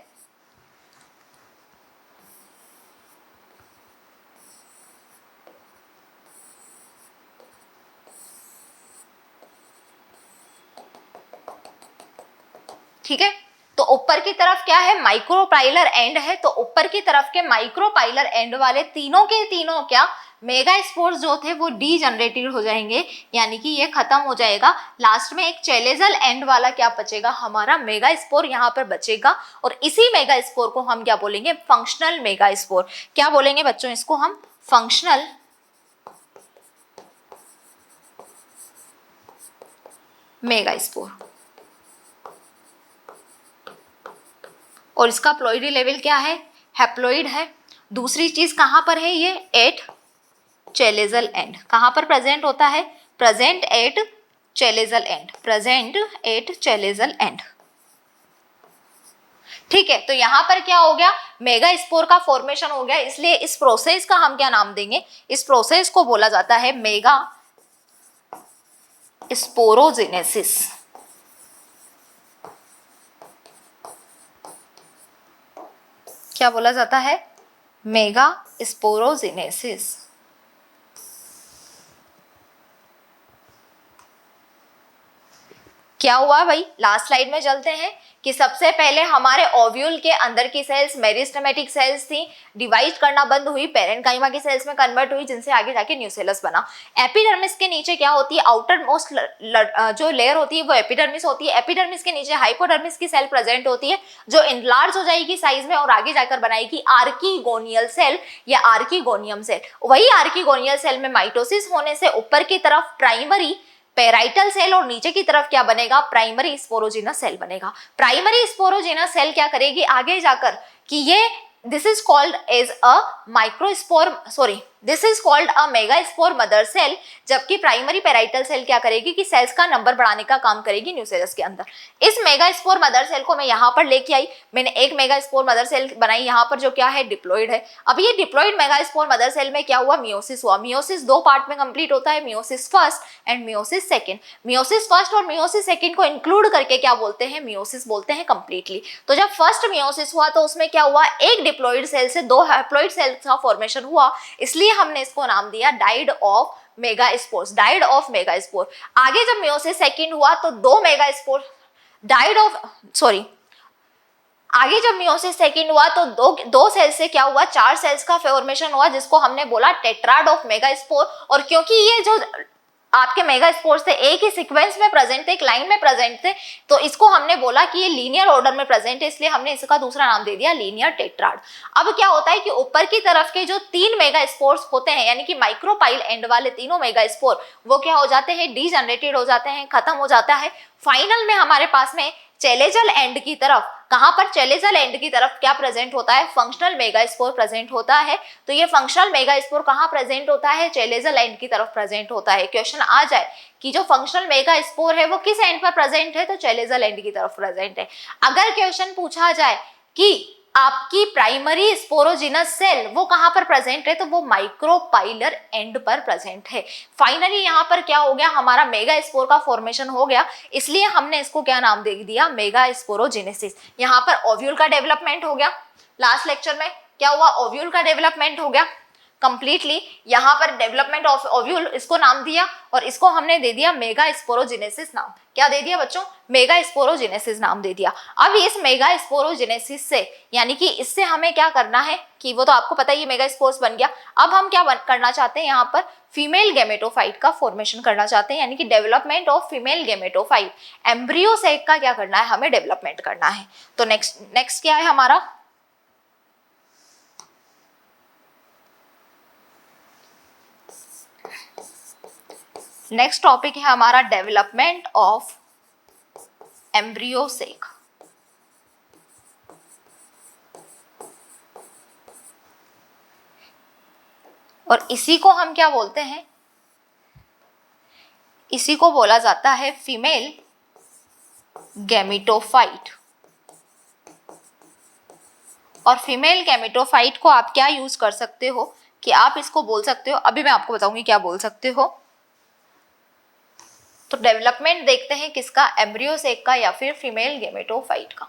ठीक है। तो ऊपर की तरफ क्या है, माइक्रोपाइलर एंड है, तो ऊपर की तरफ के माइक्रोपाइलर एंड वाले तीनों के तीनों क्या मेगास्पोर्स जो थे वो डीजनरेटेड हो जाएंगे, यानी कि ये खत्म हो जाएगा। लास्ट में एक चेलेजल एंड वाला क्या बचेगा, हमारा मेगास्पोर यहाँ पर बचेगा, और इसी मेगास्पोर को हम क्या बोलेंगे, फंक्शनल मेगास्पोर। क्या बोलेंगे बच्चों इसको हम, फंक्शनल मेगास्पोर। और इसका प्लॉइडी लेवल क्या है, हैप्लॉइड है। दूसरी चीज कहां पर है, ये एट चेलेजल एंड, कहां पर प्रेजेंट होता है, present at chalazal and, present at chalazal and. ठीक है, तो यहां पर क्या हो गया, मेगा स्पोर का फॉर्मेशन हो गया, इसलिए इस प्रोसेस का हम क्या नाम देंगे, इस प्रोसेस को बोला जाता है मेगा स्पोरोजेनेसिस। क्या बोला जाता है, मेगा स्पोरोजेनेसिस। क्या हुआ भाई, लास्ट स्लाइड में चलते हैं कि सबसे पहले हमारे ओव्यूल के अंदर की सेल्स मेरिस्टेमेटिक सेल्स थी, डिवाइड करना बंद हुई, पेरेंकाइमा की सेल्स में कन्वर्ट हुई, जिनसे आगे जाके न्यूसेलस बना। एपिडर्मिस के नीचे क्या होती है, आउटर मोस्ट जो लेयर होती है वो एपिडर्मिस होती है। एपिडर्मिस के नीचे हाइपोडर्मिस की सेल प्रेजेंट होती है, जो इनलार्ज हो जाएगी साइज में और आगे जाकर बनाएगी आर्कीगोनियल सेल या आर्कीगोनियम सेल। वही आर्कीगोनियल सेल में माइटोसिस होने से ऊपर की तरफ प्राइमरी पेराइटल सेल और नीचे की तरफ क्या बनेगा, प्राइमरी स्पोरोजिनस सेल बनेगा। प्राइमरी स्पोरोजिनस सेल क्या करेगी आगे जाकर कि ये this is called as a microspore, sorry, this is called a megaspore mother cell। जबकि प्राइमरी पेराइटल सेल क्या करेगी कि सेल्स का नंबर बढ़ाने का काम करेगी न्यूसेलस के अंदर। इस मेगास्पोर मदर सेल को मैं यहाँ पर लेके आई, मैंने एक मेगास्पोर मदर सेल बनाई यहाँ पर जो क्या है डिप्लॉइड है। अब ये डिप्लॉइड मेगास्पोर मदर सेल में क्या हुआ, मियोसिस हुआ। मियोसिस दो पार्ट में कंप्लीट होता है, meiosis first and meiosis second. Meiosis first और मियोसिस सेकेंड को इंक्लूड करके क्या बोलते हैं, मियोसिस बोलते हैं कंप्लीटली। तो जब फर्स्ट मियोसिस हुआ तो उसमें क्या हुआ, एक डिप्लॉइड सेल से दो हैप्लॉइड सेल का फॉर्मेशन हुआ, इसलिए हमने इसको नाम दिया died of megaspores, died of megaspore. आगे जब मियोसिस सेकंड हुआ तो दो मेगास्पोर डाइड ऑफ, सॉरी, आगे जब मियोसिस सेकंड हुआ तो दो सेल से क्या हुआ, चार सेल्स का फॉर्मेशन हुआ, जिसको हमने बोला टेट्राड ऑफ मेगास्पोर। और क्योंकि ये जो आपके मेगास्पोर्स थे एक ही सीक्वेंस में प्रेजेंट थे, एक लाइन में प्रेजेंट थे, तो इसको हमने बोला कि ये लीनियर ऑर्डर में प्रेजेंट है, इसलिए हमने इसका दूसरा नाम दे दिया लीनियर टेट्राड। अब क्या होता है कि ऊपर की तरफ के जो तीन मेगास्पोर्स होते हैं, यानी कि माइक्रोपाइल एंड वाले तीनों मेगास्पोर, वो क्या हो जाते हैं, डीजनरेटेड हो जाते हैं, खत्म हो जाता है। फाइनल में हमारे पास में चेलेजल एंड की तरफ, कहां पर चेलेजल एंड की तरफ क्या प्रेजेंट होता है, फंक्शनल मेगास्पोर प्रेजेंट होता है। तो ये फंक्शनल मेगास्पोर कहां प्रेजेंट होता है, चेलेजल एंड की तरफ प्रेजेंट होता है। क्वेश्चन आ जाए कि जो फंक्शनल मेगास्पोर है वो किस एंड पर प्रेजेंट है, तो चेलेजल एंड की तरफ प्रेजेंट है। अगर क्वेश्चन पूछा जाए कि आपकी प्राइमरी स्पोरोजिनस सेल वो कहां पर प्रेजेंट है, तो वो माइक्रोपाइलर एंड पर प्रेजेंट है। फाइनली यहाँ पर क्या हो गया, हमारा मेगास्पोर का फॉर्मेशन हो गया, इसलिए हमने इसको क्या नाम दे दिया, मेगास्पोरोजेनेसिस। यहाँ पर ओव्यूल का डेवलपमेंट हो गया। लास्ट लेक्चर में क्या हुआ, ओव्यूल का डेवलपमेंट हो गया कंप्लीटली। यहाँ पर डेवलपमेंट ऑफ ओव्यूल इसको नाम दिया और इसको हमने दे दिया मेगास्पोरोजेनेसिस नाम। क्या दे दिया बच्चों, मेगास्पोरोजेनेसिस नाम दे दिया। अब इस मेगास्पोरोजेनेसिस से, यानी कि इससे हमें क्या करना है कि वो तो आपको पता ही मेगास्पोर्स बन गया। अब हम क्या करना चाहते हैं, यहाँ पर फीमेल गेमेटोफाइट का फॉर्मेशन करना चाहते हैं, यानी कि development of female gametophyte. Embryo sac का क्या करना है, हमें डेवलपमेंट करना है। तो नेक्स्ट क्या है हमारा, नेक्स्ट टॉपिक है हमारा डेवलपमेंट ऑफ एम्ब्रियो सेक। और इसी को हम क्या बोलते हैं, इसी को बोला जाता है फीमेल गैमेटोफाइट। और फीमेल गैमेटोफाइट को आप क्या यूज कर सकते हो कि आप इसको बोल सकते हो, अभी मैं आपको बताऊंगी क्या बोल सकते हो। तो डेवलपमेंट देखते हैं किसका, एम्ब्रियो सेक का या फिर फीमेल गेमेटोफाइट का।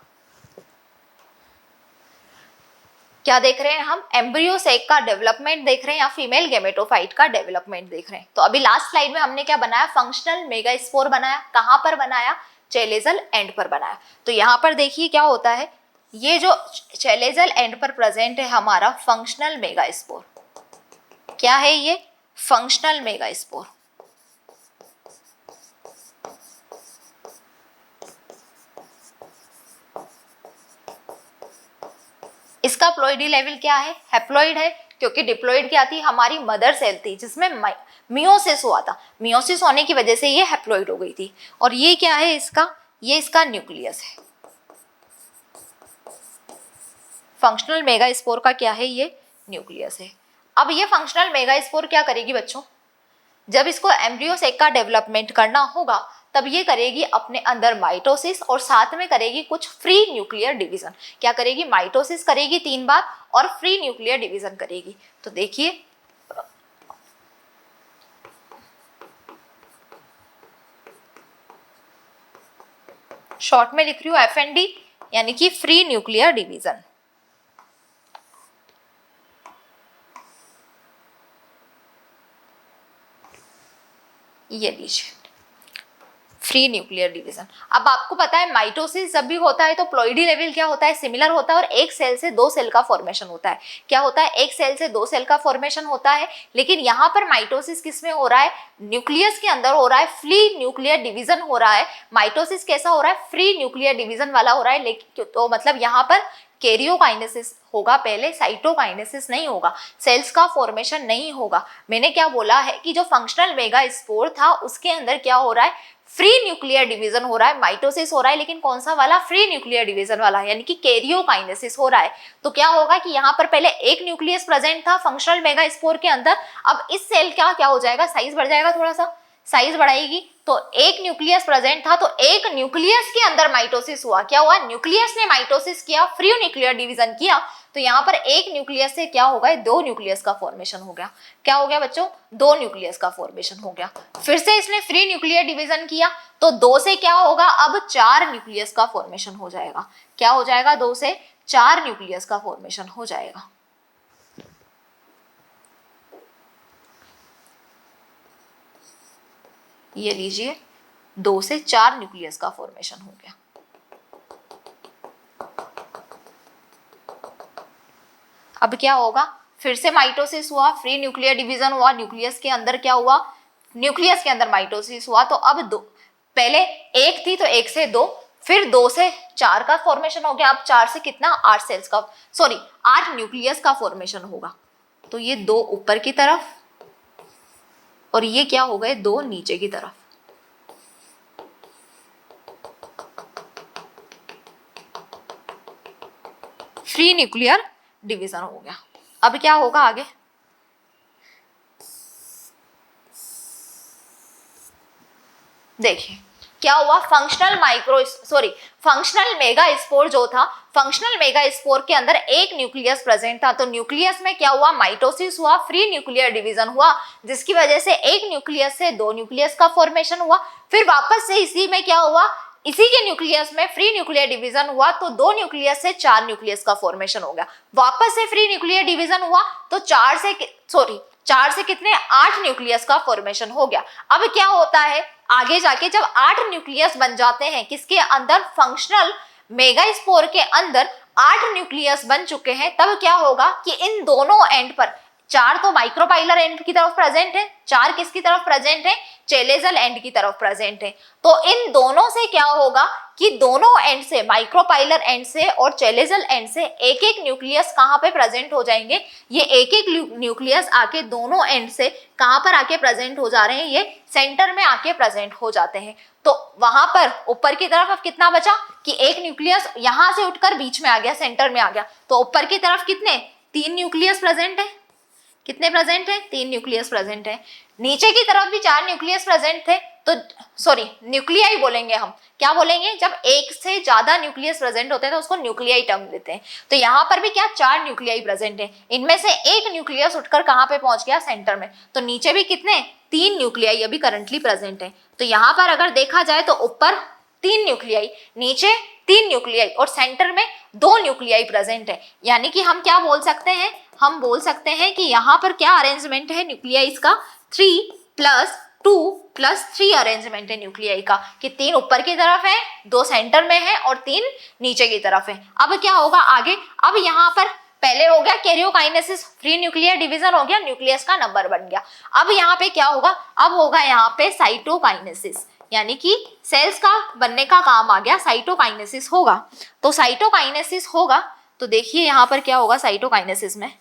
क्या देख रहे हैं हम, एम्ब्रियो सेक का डेवलपमेंट देख रहे हैं या फीमेल गेमेटोफाइट का डेवलपमेंट देख रहे हैं। तो अभी लास्ट स्लाइड में हमने क्या बनाया, फंक्शनल मेगास्पोर बनाया। कहां पर बनाया, चेलेजल एंड पर बनाया। तो यहाँ पर देखिए क्या होता है, ये जो चेलेजल एंड पर प्रेजेंट है हमारा फंक्शनल मेगास्पोर। क्या है ये? Functional megaspore. इसका प्लॉइडी लेवल क्या है? हैप्लॉइड है, क्योंकि डिप्लॉइड क्या थी? हमारी मदर सेल थी जिसमें मियोसिस हुआ था। मियोसिस होने की वजह से ये हैप्लॉइड हो गई थी। और ये क्या है इसका? ये इसका न्यूक्लियस है। फंक्शनल मेगास्पोर का क्या है? ये न्यूक्लियस है। अब ये फंक्शनल मेगास्पोर क्या करेगी बच्चों? जब इसको एम्ब्रियो सेक का डेवलपमेंट करना होगा तब ये करेगी अपने अंदर माइटोसिस और साथ में करेगी कुछ फ्री न्यूक्लियर डिवीजन। क्या करेगी? माइटोसिस करेगी 3 बार और फ्री न्यूक्लियर डिवीजन करेगी। तो देखिए शॉर्ट में लिख रही हूँ FND, यानी कि फ्री न्यूक्लियर डिवीजन। ये लीजिए फ्री न्यूक्लियर डिवीजन। अब आपको पता है माइटोसिस जब भी होता है तो प्लॉइडी लेवल क्या होता है? सिमिलर होता है और एक सेल से 2 सेल का फॉर्मेशन होता है। क्या होता है? एक सेल से 2 सेल का फॉर्मेशन होता है। लेकिन यहाँ पर माइटोसिस किस में हो रहा है? न्यूक्लियस के अंदर हो रहा है, फ्री न्यूक्लियर डिवीजन हो रहा है। माइटोसिस कैसा हो रहा है? फ्री न्यूक्लियर डिवीजन वाला हो रहा है। लेकिन तो मतलब यहाँ पर कैरियोकाइनेसिस होगा पहले, साइटोकाइनेसिस नहीं होगा, सेल्स का फॉर्मेशन नहीं होगा। मैंने क्या बोला है कि जो फंक्शनल मेगास्पोर था उसके अंदर क्या हो रहा है? फ्री न्यूक्लियर डिवीजन हो रहा है, माइटोसिस हो रहा है, लेकिन कौन सा वाला? फ्री न्यूक्लियर डिवीजन वाला, यानी कि कैरियोकाइनेसिस हो रहा है। तो क्या होगा कि यहाँ पर पहले एक न्यूक्लियस प्रेजेंट था फंक्शनल मेगास्पोर के अंदर। अब इस सेल का क्या हो जाएगा? साइज बढ़ जाएगा, थोड़ा सा साइज बढ़ाएगी। तो एक न्यूक्लियस प्रेजेंट था तो एक न्यूक्लियस के अंदर माइटोसिस हुआ। क्या हुआ? न्यूक्लियस ने माइटोसिस किया, फ्री न्यूक्लियर डिवीजन किया। तो यहाँ पर एक न्यूक्लियस से क्या होगा? 2 न्यूक्लियस का फॉर्मेशन हो गया। क्या हो गया बच्चों? 2 न्यूक्लियस का फॉर्मेशन हो गया। फिर से इसने फ्री न्यूक्लियर डिवीजन किया तो 2 से क्या होगा? अब 4 न्यूक्लियस का फॉर्मेशन हो जाएगा। क्या हो जाएगा? 2 से 4 न्यूक्लियस का फॉर्मेशन हो जाएगा। ये लीजिए 2 से 4 न्यूक्लियस का फॉर्मेशन हो गया। अब क्या होगा? फिर से माइटोसिस हुआ, फ्री न्यूक्लियर डिवीजन हुआ, न्यूक्लियस के अंदर क्या हुआ? न्यूक्लियस के अंदर माइटोसिस हुआ। तो अब 2, पहले 1 थी तो 1 से 2, फिर 2 से 4 का फॉर्मेशन हो गया। अब 4 से कितना? 8 सेल्स का, सॉरी 8 न्यूक्लियस का फॉर्मेशन होगा। तो ये 2 ऊपर की तरफ और ये क्या हो गए? 2 नीचे की तरफ। फ्री न्यूक्लियर डिवीजन हो गया। अब क्या होगा आगे? देखिए क्या हुआ? फंक्शनल मेगास्पोर जो था, फंक्शनल मेगास्पोर के अंदर एक न्यूक्लियस प्रेजेंट था। तो न्यूक्लियस में क्या हुआ? माइटोसिस हुआ, फ्री न्यूक्लियर डिवीजन हुआ, जिसकी वजह से एक न्यूक्लियस से 2 न्यूक्लियस का फॉर्मेशन हुआ। फिर वापस से इसी में क्या हुआ? इसी के न्यूक्लियस में फ्री न्यूक्लियर डिवीजन हुआ तो 2 न्यूक्लियस से 4 न्यूक्लियस का फॉर्मेशन हो गया। वापस से फ्री न्यूक्लियर डिवीजन हुआ तो 4 से कितने? 8 न्यूक्लियस का फॉर्मेशन हो गया। अब क्या होता है आगे जाके? जब 8 न्यूक्लियस बन जाते हैं किसके अंदर? फंक्शनल मेगास्पोर के अंदर 8 न्यूक्लियस बन चुके हैं, तब क्या होगा कि इन दोनों एंड पर 4 तो माइक्रोपाइलर एंड की तरफ प्रेजेंट है, 4 किसकी तरफ प्रेजेंट है? चेलेजल एंड की तरफ प्रेजेंट है। तो इन दोनों से क्या होगा कि दोनों एंड से, माइक्रोपाइलर एंड से और चेलेजल एंड से एक एक न्यूक्लियस कहाँ पे प्रेजेंट हो जाएंगे? ये एक एक न्यूक्लियस आके दोनों एंड से कहाँ पर आके प्रेजेंट हो जा रहे हैं? ये सेंटर में आके प्रेजेंट हो जाते हैं। तो वहां पर ऊपर की तरफ अब कितना बचा कि एक न्यूक्लियस यहां से उठकर बीच में आ गया, सेंटर में आ गया। तो ऊपर की तरफ कितने? 3 न्यूक्लियस प्रेजेंट है। कितने प्रेजेंट है? 3 न्यूक्लियस प्रेजेंट है। नीचे की तरफ भी 4 न्यूक्लियस प्रेजेंट थे, तो सॉरी न्यूक्लियाई बोलेंगे हम। क्या बोलेंगे? जब एक से ज्यादा न्यूक्लियस प्रेजेंट होते हैं तो उसको न्यूक्लियाई टर्म देते हैं। तो यहाँ पर भी क्या 4 न्यूक्लियाई प्रेजेंट है। इनमें से एक न्यूक्लियस उठकर कहाँ पे पहुंच गया? सेंटर में। तो नीचे भी कितने? 3 न्यूक्लियाई अभी करंटली प्रेजेंट है। तो यहाँ पर अगर देखा जाए तो ऊपर 3 न्यूक्लियाई, नीचे 3 न्यूक्लियाई और सेंटर में 2 न्यूक्लियाई प्रेजेंट है। यानी कि हम क्या बोल सकते हैं? हम बोल सकते हैं कि यहाँ पर क्या अरेंजमेंट है न्यूक्लियाइज का? 3 + 2 +3 अरेंजमेंट है न्यूक्लियाई का, कि 3 ऊपर की तरफ है, 2 सेंटर में है और 3 नीचे की तरफ है। अब क्या होगा आगे, अब यहाँ पर पहले हो गया कैरियोकाइनेसिस, फ्री न्यूक्लियर डिवीजन हो गया, न्यूक्लियस का नंबर बन गया। अब यहाँ पे क्या होगा, अब होगा यहाँ पे साइटोकाइनेसिस, यानी कि सेल्स का बनने का काम आ गया, साइटोकाइनेसिस होगा। तो साइटोकाइनेसिस होगा तो देखिए यहाँ पर क्या होगा साइटोकाइनेसिस में,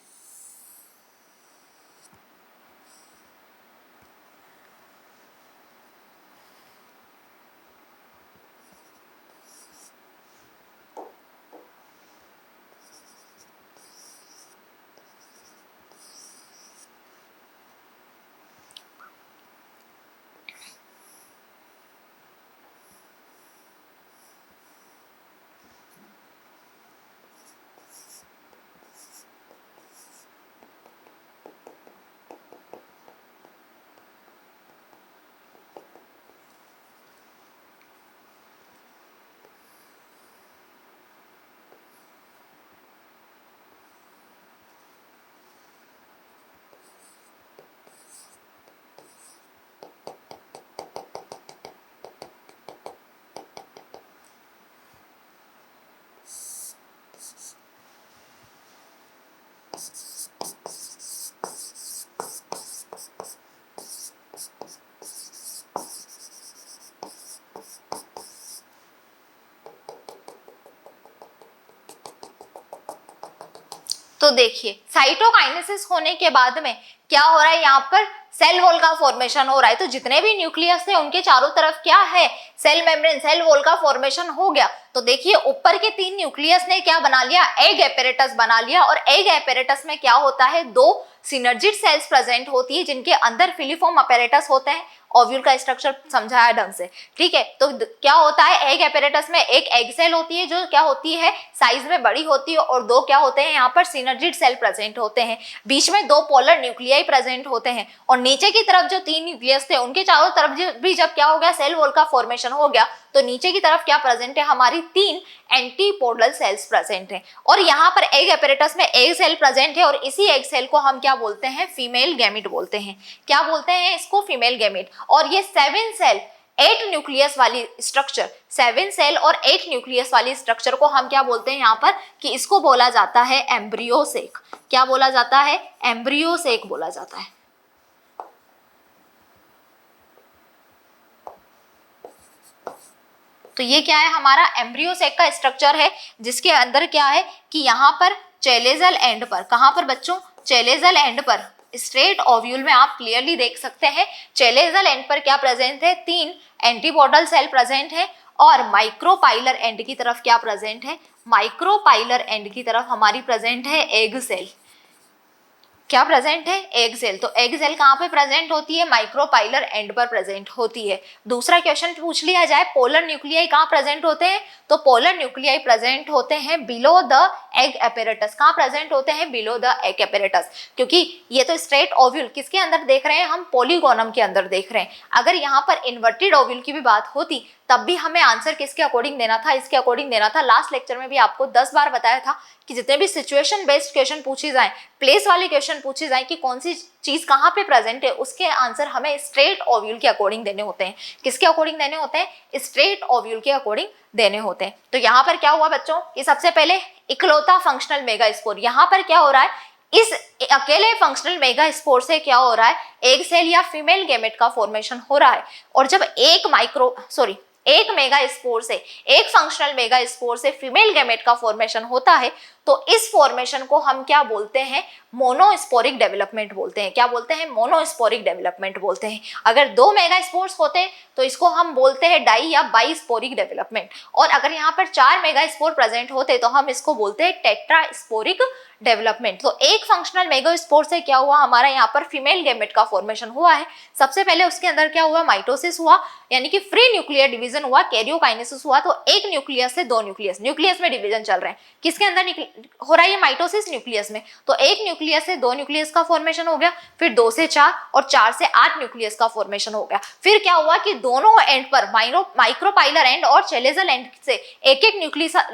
तो देखिए साइटोकाइनेसिस होने के बाद में क्या हो रहा है, यहाँ पर सेल वॉल का फॉर्मेशन हो रहा है। तो जितने भी न्यूक्लियस थे उनके चारों तरफ क्या है, सेल मेम्ब्रेन, सेल वॉल का फॉर्मेशन हो गया। तो देखिए ऊपर के 3 न्यूक्लियस ने क्या बना लिया, एग एपेरेटस बना लिया। और एग एपेरेटस में क्या होता है, 2 सिनर्जिड सेल्स प्रेजेंट होती है जिनके अंदर फिलीफॉर्म अपैरेटस होते हैं। ओव्यूल का स्ट्रक्चर समझाया ढंग से, ठीक है। तो क्या होता है, एग एपेरेटस में एक एग सेल होती है जो क्या होती है, साइज में बड़ी होती है, और 2 क्या होते हैं यहाँ पर सिनर्जिड सेल प्रेजेंट होते हैं। बीच में 2 पोलर न्यूक्लियाई प्रेजेंट होते हैं। और नीचे की तरफ जो 3 न्यूक्लियस थे उनके चारों तरफ भी जब क्या हो गया, सेल वॉल का फॉर्मेशन हो गया, तो नीचे की तरफ क्या प्रेजेंट है, हमारी 3 एंटीपोडल सेल्स प्रेजेंट है। और यहाँ पर एग एपेरेटस में एग सेल प्रेजेंट है, और इसी एग सेल को हम क्या बोलते हैं, फीमेल गैमेट बोलते हैं। क्या बोलते हैं इसको, फीमेल गैमेट। और ये 7 सेल 8 न्यूक्लियस वाली स्ट्रक्चर, 7 सेल और 8 न्यूक्लियस वाली स्ट्रक्चर को हम क्या बोलते हैं यहाँ पर, कि इसको बोला जाता है एम्ब्रियोसेक। क्या बोला जाता है, एम्ब्रियोसेक बोला जाता है। तो ये क्या है, हमारा एम्ब्रियोसेक का स्ट्रक्चर है, जिसके अंदर क्या है कि यहाँ पर चेलेजल एंड पर, कहाँ पर बच्चों, चेलेजल एंड पर, स्ट्रेट ओव्यूल में आप क्लियरली देख सकते हैं चेलेजल एंड पर क्या प्रेजेंट है, 3 एंटीपोडल सेल प्रेजेंट है। और माइक्रोपाइलर एंड की तरफ क्या प्रेजेंट है, माइक्रोपाइलर एंड की तरफ हमारी प्रेजेंट है एग सेल। क्या प्रेजेंट है, एग सेल। तो एग सेल कहाँ पे प्रेजेंट होती है, माइक्रोपाइलर एंड पर प्रेजेंट होती है। दूसरा क्वेश्चन पूछ लिया जाए, पोलर न्यूक्लियाई कहाँ प्रेजेंट होते हैं, तो पोलर न्यूक्लियाई प्रेजेंट होते हैं बिलो द एग एपेरेटस। कहाँ प्रेजेंट होते हैं, बिलो द एग एपेरेटस। क्योंकि ये तो स्ट्रेट ओव्यूल किसके अंदर देख रहे हैं हम, पॉलीगोनम के अंदर देख रहे हैं। अगर यहाँ पर इन्वर्टेड ओव्यूल की भी बात होती तब भी हमें आंसर किसके अकॉर्डिंग देना था, इसके अकॉर्डिंग देना था। लास्ट लेक्चर में भी आपको 10 बार बताया था कि जितने भी सिचुएशन बेस्ड क्वेश्चन पूछे जाएं, प्लेस वाले क्वेश्चन पूछे जाएं कि कौन सी चीज कहाँ पे प्रेजेंट है, उसके आंसर हमें स्ट्रेट ओव्यूल के अकॉर्डिंग देने होते हैं। किसके अकॉर्डिंग देने होते हैं, स्ट्रेट ओव्यूल के अकॉर्डिंग देने होते हैं। तो यहाँ पर क्या हुआ बच्चों, कि सबसे पहले इकलौता फंक्शनल मेगास्पोर, यहाँ पर क्या हो रहा है, इस अकेले फंक्शनल मेगास्पोर से क्या हो रहा है, एग सेल या फीमेल गैमेट का फॉर्मेशन हो रहा है। और जब एक मेगास्पोर से, एक फंक्शनल मेगास्पोर से फीमेल गैमेट का फॉर्मेशन होता है, तो इस फॉर्मेशन को हम क्या बोलते हैं, मोनोस्पोरिक डेवलपमेंट बोलते हैं। क्या बोलते हैं, मोनोस्पोरिक डेवलपमेंट बोलते हैं। अगर 2 मेगास्पोर्स होते हैं तो इसको हम बोलते हैं डाई या बाईस्पोरिक डेवलपमेंट। और अगर यहाँ पर 4 मेगास्पोर प्रेजेंट होते तो हम इसको बोलते हैं टेट्रास्पोरिक डेवलपमेंट। तो एक फंक्शनल मेगास्पोर से क्या हुआ, हमारा यहाँ पर फीमेल गैमेट का फॉर्मेशन हुआ है। सबसे पहले उसके अंदर क्या हुआ, माइटोसिस हुआ, यानी कि फ्री न्यूक्लियर डिवीजन हुआ, कैरियोकाइनेसिस हुआ। तो एक न्यूक्लियस से 2 न्यूक्लियस में डिवीजन चल रहे हैं। किसके अंदर हो रहा है, ये माइटोसिस न्यूक्लियस में। तो एक न्यूक्लियस से 2 न्यूक्लियस का फॉर्मेशन हो गया, फिर 2 से 4 और 4 से 8 न्यूक्लियस का फॉर्मेशन हो गया। फिर क्या हुआ कि दोनों एंड पर, माइक्रोपाइलर एंड और चेलेजल एंड से एक एक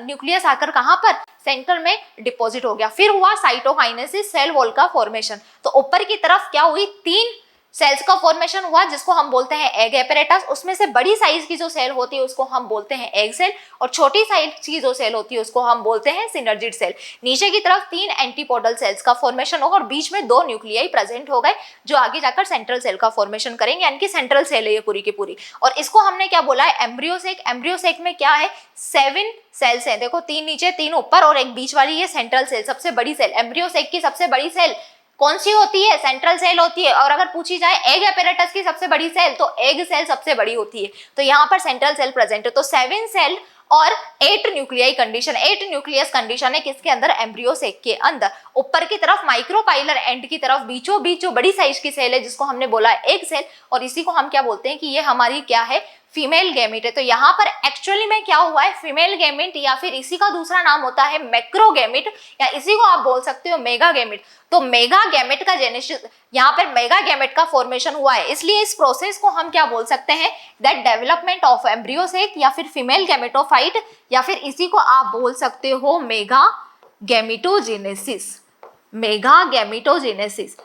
न्यूक्लियस आकर कहां पर, सेंटर में डिपॉजिट हो गया। फिर हुआ साइटोकाइनेसिस, सेल वॉल का फॉर्मेशन। तो ऊपर की तरफ क्या हुई, 3 सेल्स का फॉर्मेशन हुआ जिसको हम बोलते हैं एग एपरेटस। उसमें से बड़ी साइज की जो सेल होती है उसको हम बोलते हैं एग सेल, और छोटी साइज की जो सेल होती है उसको हम बोलते हैं सिनर्जिड सेल। नीचे की तरफ 3 एंटीपोडल सेल्स का फॉर्मेशन होगा और बीच में 2 न्यूक्लियाई प्रेजेंट हो गए जो आगे जाकर सेंट्रल सेल का फॉर्मेशन करेंगे, यानी कि सेंट्रल सेल है ये पूरी की पूरी। और इसको हमने क्या बोला है, एम्ब्रियोसेक। एम्ब्रियोसेक में क्या है, 7 सेल्स हैं, देखो 3 नीचे 3 ऊपर और एक बीच वाली ये सेंट्रल सेल सबसे बड़ी सेल। एम्ब्रियोसेक की सबसे बड़ी सेल कौन सी होती है, सेंट्रल सेल होती है। और अगर पूछी जाए एग एपेरेटस की सबसे बड़ी सेल, तो एग सेल सबसे बड़ी होती है। तो यहाँ पर सेंट्रल सेल प्रेजेंट है। तो 7 सेल और 8 न्यूक्लियाई कंडीशन, 8 न्यूक्लियस कंडीशन है किसके अंदर, एम्ब्रियोसेक के अंदर। ऊपर की तरफ माइक्रोपाइलर एंड की तरफ बीचों बीच जो बड़ी साइज की सेल है जिसको हमने बोला है एग सेल, और इसी को हम क्या बोलते हैं कि ये हमारी क्या है, फीमेल गैमेट है। तो यहाँ पर एक्चुअली में क्या हुआ है, फीमेल गैमेट या फिर इसी का दूसरा नाम होता है मैक्रोगैमेट, या इसी को आप बोल सकते हो मेगा गैमेट। तो मेगा गैमेट का जेनेसिस, यहाँ पर मेगा गैमेट का फॉर्मेशन हुआ है, इसलिए इस प्रोसेस को हम क्या बोल सकते हैं, दैट डेवलपमेंट ऑफ एम्ब्रियोसेक या फिर फीमेल गैमेटोफाइट, या फिर इसी को आप बोल सकते हो mega gametogenesis. Mega gametogenesis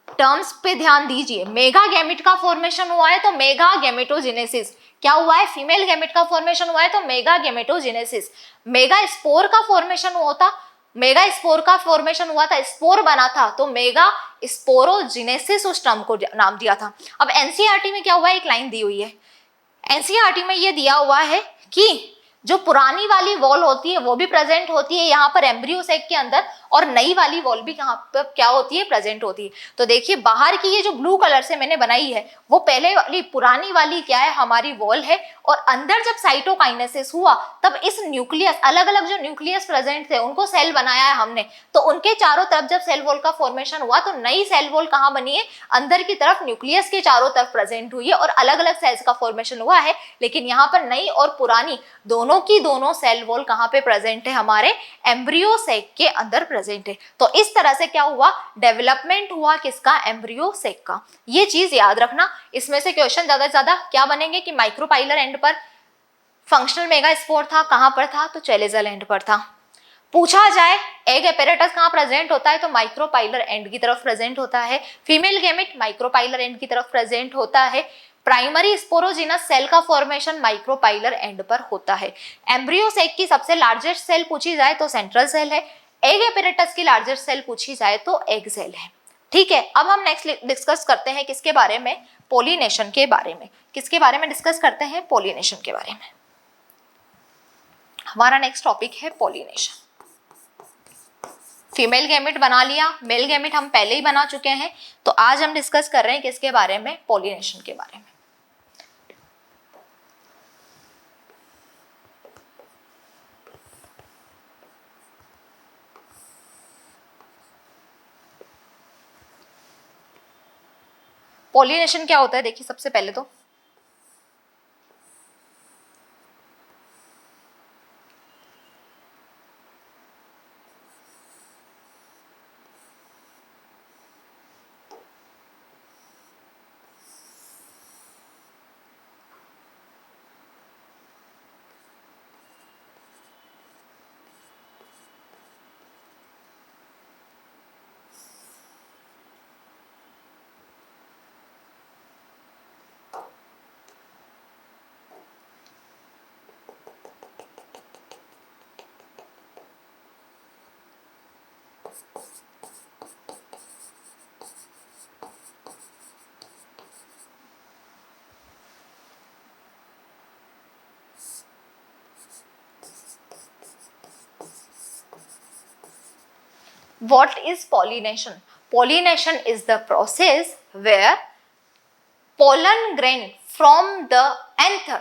terms पे ध्यान दीजिए। मेगा गैमेट का फॉर्मेशन हुआ है तो मेगा गैमेटोजेनेसिस। क्या हुआ है, फीमेल गैमेट का फॉर्मेशन हुआ है तो मेगा गैमेटोजेनेसिस। मेगा स्पोर का फॉर्मेशन होता, मेगा स्पोर का फॉर्मेशन हुआ था, स्पोर बना था, तो मेगा स्पोरोजेनेसिस उस टर्म को नाम दिया था। अब एनसीईआरटी में क्या हुआ है, एक लाइन दी हुई है एनसीईआरटी में, ये दिया हुआ है कि जो पुरानी वाली वॉल होती है वो भी प्रेजेंट होती है यहाँ पर एम्ब्रियोसेक के अंदर, और नई वाली वॉल भी यहाँ पर क्या होती है, प्रेजेंट होती है। तो देखिए बाहर की ये जो ब्लू कलर से मैंने बनाई है वो पहले वाली पुरानी वाली क्या है, हमारी वॉल है, और अंदर जब साइटोकाइनेसिस हुआ तब इस न्यूक्लियस, अलग अलग जो न्यूक्लियस प्रेजेंट थे उनको सेल बनाया है हमने, तो उनके चारों तरफ जब सेल वॉल का फॉर्मेशन हुआ तो नई सेल वॉल कहाँ बनी है, अंदर की तरफ न्यूक्लियस के चारों तरफ प्रेजेंट हुई है और अलग अलग सेल्स का फॉर्मेशन हुआ है। लेकिन यहाँ पर नई और पुरानी दोनों की दोनों सेल वॉल कहाँ पे प्रेजेंट है, हमारे एम्ब्रियोसेक के अंदर प्रेजेंट है। तो इस तरह से क्या हुआ, डेवलपमेंट हुआ किसका, एम्ब्रियोसेक का। ये चीज याद रखना। इसमें से क्वेश्चन ज्यादा से ज्यादा क्या बनेंगे कि माइक्रोपाइलर एंड पर फंक्शनल मेगास्पोर था, कहां पर था, तो चैलेजल एंड पर था। पूछा जाए एग एपेरेटस कहाँ प्रेजेंट होता है, तो माइक्रोपाइलर एंड की तरफ प्रेजेंट होता है। फीमेल गैमेट माइक्रोपाइलर एंड की तरफ प्रेजेंट होता है। प्राइमरी स्पोरोजिनस सेल का फॉर्मेशन माइक्रोपाइलर एंड पर होता है। एम्ब्रियोसेक की सबसे लार्जेस्ट सेल पूछी जाए तो सेंट्रल सेल है। एग एपेरेटस की लार्जेस्ट सेल पूछी जाए तो एग सेल है। ठीक है, अब हम नेक्स्ट डिस्कस करते हैं किसके बारे में, पोलिनेशन के बारे में। किसके बारे में डिस्कस करते हैं, पोलिनेशन के बारे में। हमारा नेक्स्ट टॉपिक है पोलिनेशन। फीमेल गैमेट बना लिया, मेल गैमेट हम पहले ही बना चुके हैं, तो आज हम डिस्कस कर रहे हैं किसके बारे में, पोलिनेशन के बारे में। पोलिनेशन क्या होता है, देखिए सबसे पहले तो what is pollination? Pollination is the process where pollen grain from the anther,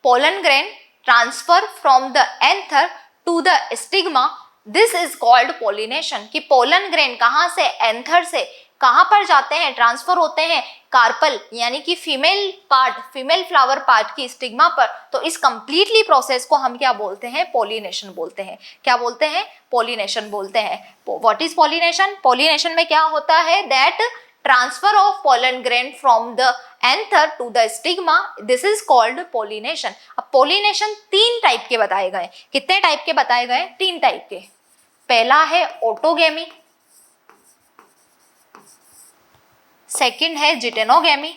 pollen grain transfer from the anther to the stigma, this is called pollination। कि pollen grain कहाँ से, एंथर से कहाँ पर जाते हैं, ट्रांसफर होते हैं कार्पल यानी कि female part, female flower part की स्टिग्मा पर। तो इस कंप्लीटली प्रोसेस को हम क्या बोलते हैं, पोलिनेशन बोलते हैं। क्या बोलते हैं, पोलिनेशन बोलते हैं। What is pollination? पोलिनेशन में क्या होता है, that transfer of pollen grain from the anther to the stigma, this is called pollination. अब पोलिनेशन 3 टाइप के बताए गए। कितने टाइप के बताए गए, 3 टाइप के। पहला है ऑटोगेमी, सेकंड है जिटेनोगेमी,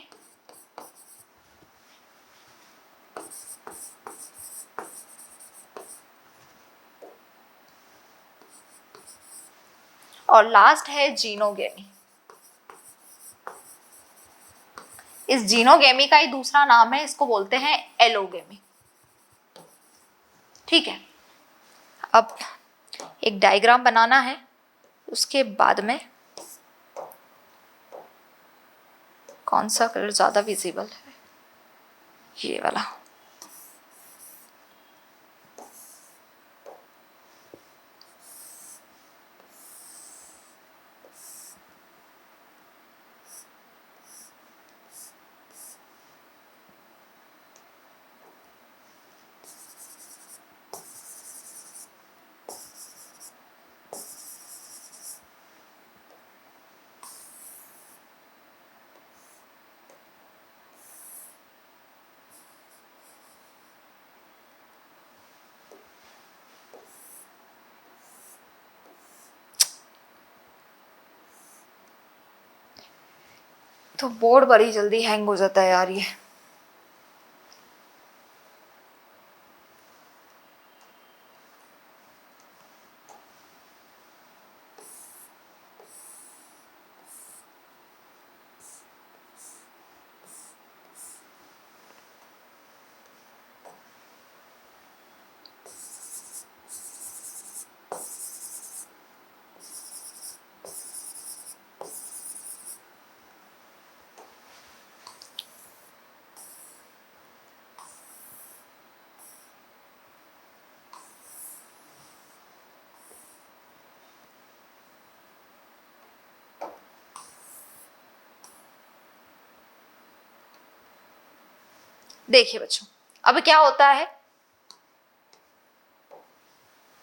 और लास्ट है जीनोगेमी। इस जीनोगेमी का ही दूसरा नाम है, इसको बोलते हैं एलोगेमी। ठीक है, अब एक डायग्राम बनाना है, उसके बाद में कौन सा कलर ज्यादा विजिबल है, ये वाला। तो बोर्ड बड़ी जल्दी हैंग हो जाता है यार ये। देखिए बच्चों, अब क्या होता है,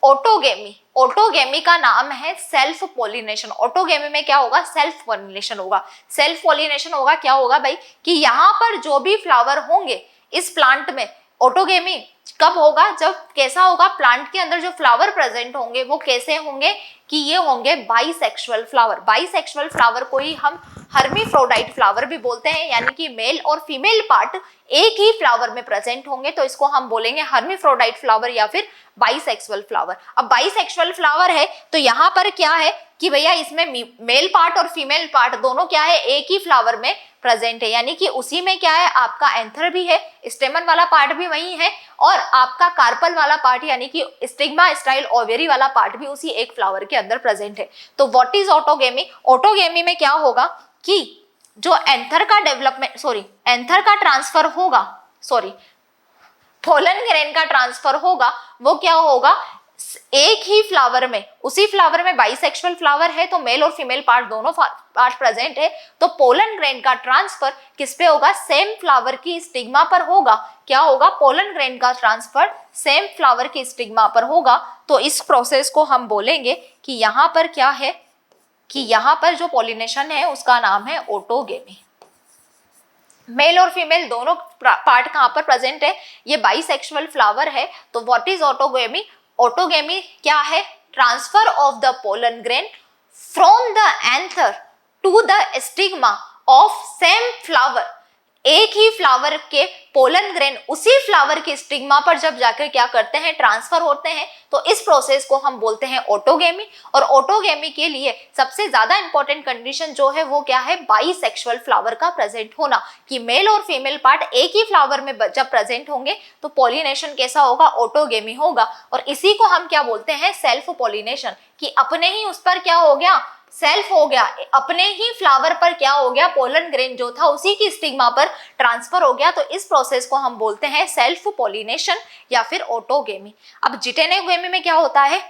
ऑटोगेमी। ऑटोगेमी का नाम है सेल्फ पोलिनेशन। ऑटोगेमी में क्या होगा, सेल्फ पोलिनेशन होगा। सेल्फ पोलिनेशन होगा, क्या होगा भाई, कि यहाँ पर जो भी फ्लावर होंगे इस प्लांट में, ऑटोगेमी कब होगा, जब कैसा होगा, प्लांट के अंदर जो फ्लावर प्रेजेंट होंगे वो कैसे होंगे, कि ये होंगे बाइसेक्सुअल फ्लावर। बाइसेक्सुअल फ्लावर को ही हम हर्मीफ्रोडाइट फ्लावर भी बोलते हैं, यानी कि मेल और फीमेल पार्ट एक ही फ्लावर में प्रेजेंट होंगे, तो इसको हम बोलेंगे हर्मीफ्रोडाइट फ्लावर या फिर बाइसेक्सुअल फ्लावर। अब बाइसेक्सुअल फ्लावर है तो यहाँ पर क्या है कि भैया इसमें मेल पार्ट और फीमेल पार्ट दोनों क्या है, एक ही फ्लावर में प्रेजेंट है, यानी कि उसी में क्या है, आपका एंथर भी है, स्टेमन वाला पार्ट भी वही है, और आपका कार्पल वाला पार्ट यानी कि स्टिग्मा स्टाइल ओवेरी वाला पार्ट भी उसी एक फ्लावर के अंदर प्रेजेंट है। तो व्हाट इज ऑटोगेमी? ऑटोगेमी में क्या होगा कि जो एंथर का डेवलपमेंट, एंथर का ट्रांसफर होगा, पोलन ग्रेन का ट्रांसफर होगा, वो क्या होगा, एक ही फ्लावर में, उसी फ्लावर में बाइसेक्सुअल फ्लावर है तो मेल और फीमेल पार्ट दोनों पार्ट प्रेजेंट है, तो पोलन ग्रेन का ट्रांसफर किस पे होगा, सेम फ्लावर की स्टिग्मा पर होगा। क्या होगा, पोलन ग्रेन का ट्रांसफर सेम फ्लावर की स्टिग्मा पर होगा। तो इस प्रोसेस को हम बोलेंगे कि यहाँ पर क्या है, कि यहाँ पर जो पॉलिनेशन है उसका नाम है ऑटोगेमी। मेल और फीमेल दोनों पार्ट कहाँ पर प्रेजेंट है, ये बाइसेक्सुअल फ्लावर है। तो व्हाट इज ऑटोगेमी? ऑटोगेमी क्या है, transfer of the pollen grain from the anther to the stigma of same flower. एक ही फ्लावर के पोलन ग्रेन उसी फ्लावर के स्टिग्मा पर जब जाकर क्या करते हैं, ट्रांसफर होते हैं, तो इस प्रोसेस को हम बोलते हैं ऑटोगेमी। और ऑटोगेमी के लिए सबसे ज्यादा इंपॉर्टेंट कंडीशन जो है वो क्या है, बाइसेक्सुअल फ्लावर का प्रेजेंट होना, कि मेल और फीमेल पार्ट एक ही फ्लावर में जब प्रेजेंट होंगे तो पॉलिनेशन कैसा होगा, ऑटोगेमी होगा। और इसी को हम क्या बोलते हैं, सेल्फ पॉलिनेशन, कि अपने ही उस पर क्या हो गया, सेल्फ हो गया, अपने ही फ्लावर पर क्या हो गया, पोलन ग्रेन जो था उसी की स्टिग्मा पर ट्रांसफर हो गया। तो इस प्रोसेस को हम बोलते हैं सेल्फ पॉलिनेशन या फिर ऑटोगेमी। अब जिटेनोगेमी में क्या होता है,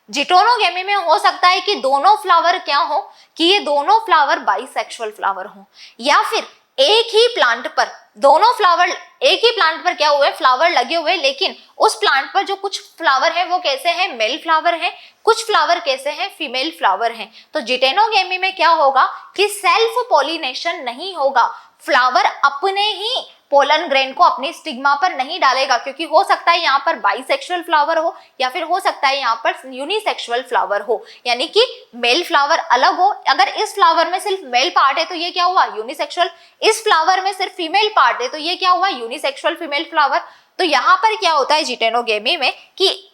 जिटोनोगेमी में हो सकता है कि दोनों फ्लावर क्या हो, कि ये दोनों फ्लावर बाइसेक्सुअल फ्लावर हो, या फिर एक ही प्लांट पर दोनों फ्लावर, एक ही प्लांट पर क्या हुए, फ्लावर लगे हुए, लेकिन उस प्लांट पर जो कुछ फ्लावर है वो कैसे हैं, मेल फ्लावर है, कुछ फ्लावर कैसे हैं, फीमेल फ्लावर हैं। तो जिटेनोगेमी में क्या होगा कि सेल्फ पॉलिनेशन नहीं होगा, फ्लावर अपने ही पोलन ग्रेन को अपनी स्टिग्मा पर नहीं डालेगा, क्योंकि हो सकता है यहाँ पर बाइसेक्सुअल फ्लावर हो या फिर हो सकता है यहाँ पर यूनिसेक्सुअल फ्लावर हो, यानी कि मेल फ्लावर अलग हो। अगर इस फ्लावर में सिर्फ मेल पार्ट है तो ये क्या हुआ, यूनिसेक्सुअल। इस फ्लावर में सिर्फ फीमेल पार्ट है तो ये क्या हुआ, यूनिसेक्सुअल फीमेल फ्लावर। तो यहाँ पर क्या होता है जिटेनोगेमी में कि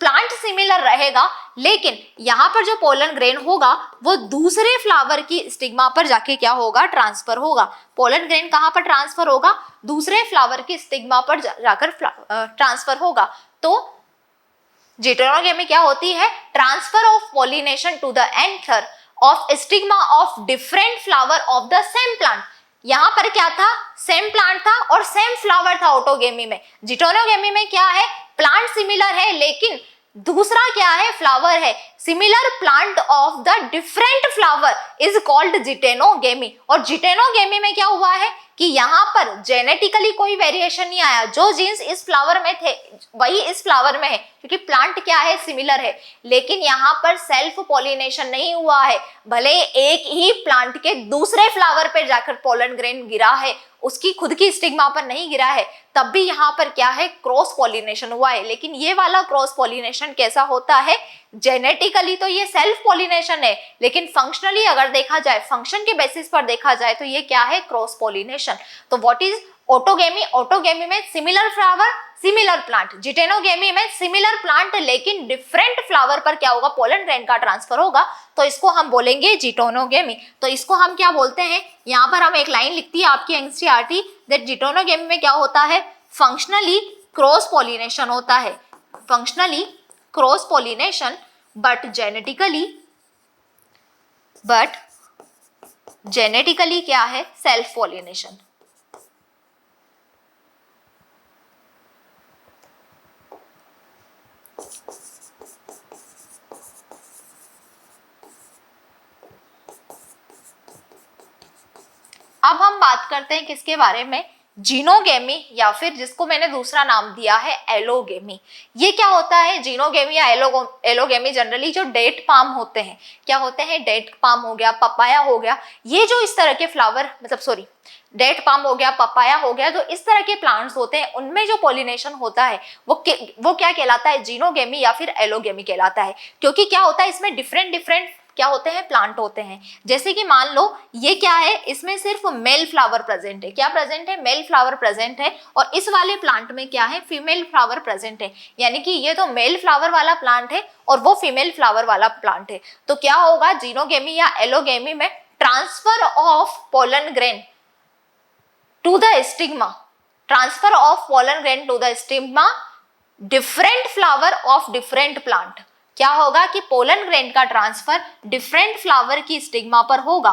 प्लांट सिमिलर रहेगा, लेकिन यहाँ पर जो पोलन ग्रेन होगा वो दूसरे फ्लावर की स्टिग्मा पर जाके क्या होगा, ट्रांसफर होगा। पोलन ग्रेन कहाँ पर ट्रांसफर होगा, दूसरे फ्लावर की स्टिग्मा पर जाकर ट्रांसफर होगा। तो जिटेनोगेमी क्या होती है, transfer of pollination to the anther of stigma of different flower of the same plant. यहाँ पर क्या था, सेम प्लांट था और सेम फ्लावर था ऑटोगेमी में। जिटेनोगेमी में क्या है, प्लांट सिमिलर है लेकिन दूसरा क्या है, फ्लावर है। Similar plant of the different flower is called geitonogamy. और जिटेनोगेमी में क्या हुआ है कि यहाँ पर जेनेटिकली कोई वेरिएशन नहीं आया, जो जीन्स इस फ्लावर में थे वही इस फ्लावर में है, क्योंकि प्लांट क्या है, सिमिलर है। लेकिन यहाँ पर सेल्फ पॉलिनेशन नहीं हुआ है, भले एक ही प्लांट के दूसरे फ्लावर पे जाकर पोलन ग्रेन गिरा है, उसकी खुद की स्टिग्मा पर नहीं गिरा है, तब भी यहाँ पर क्या है, क्रॉस पॉलिनेशन हुआ है। लेकिन ये वाला क्रॉस पॉलिनेशन कैसा होता है, जेनेटिकली तो ये सेल्फ पॉलिनेशन है, लेकिन फंक्शनली अगर देखा जाए, फंक्शन के बेसिस पर देखा जाए तो ये क्या है, क्रॉस पॉलिनेशन। तो व्हाट इज ऑटोगेमी, ऑटोगेमी में similar flower similar plant, geitonogamy में सिमिलर प्लांट लेकिन डिफरेंट फ्लावर पर क्या होगा, पोलन ग्रेन का ट्रांसफर होगा, तो इसको हम बोलेंगे जिटेनोगेमी। तो इसको हम क्या बोलते हैं, यहाँ पर हम एक लाइन लिखती है आपकी एनसीईआरटी दैट जिटेनोगेमी में क्या होता है, फंक्शनली क्रॉस पॉलिनेशन होता है, functionally cross pollination but genetically क्या है, सेल्फ पॉलिनेशन। अब हम बात करते हैं किसके बारे में, जीनोगेमी या फिर जिसको मैंने दूसरा नाम दिया है एलोगेमी। ये क्या होता है, जीनोगेमी या एलोगेमी जनरली जो डेट पाम होते हैं, क्या होते हैं, डेट पाम हो गया, पपाया हो गया, ये जो इस तरह के फ्लावर डेट पाम हो गया, पपाया हो गया, जो इस तरह के प्लांट्स होते हैं उनमें जो पॉलिनेशन होता है वो क्या कहलाता है, जीनोगेमी या फिर एलोगेमी कहलाता है। क्योंकि क्या होता है, इसमें डिफरेंट क्या होते हैं, प्लांट होते हैं। जैसे कि मान लो ये क्या है, इसमें सिर्फ मेल फ्लावर प्रेजेंट है, क्या प्रेजेंट है, मेल फ्लावर प्रेजेंट है, और इस वाले प्लांट में क्या है, फीमेल फ्लावर प्रेजेंट है। यानी कि ये तो मेल फ्लावर वाला प्लांट है और वो फीमेल फ्लावर वाला प्लांट है। तो क्या होगा, जीनोगेमी या एलोगेमी में transfer of pollen grain to the stigma, transfer of pollen grain to the stigma different flower of different plant. क्या होगा कि पोलन ग्रेन का ट्रांसफर डिफरेंट फ्लावर की स्टिग्मा पर होगा।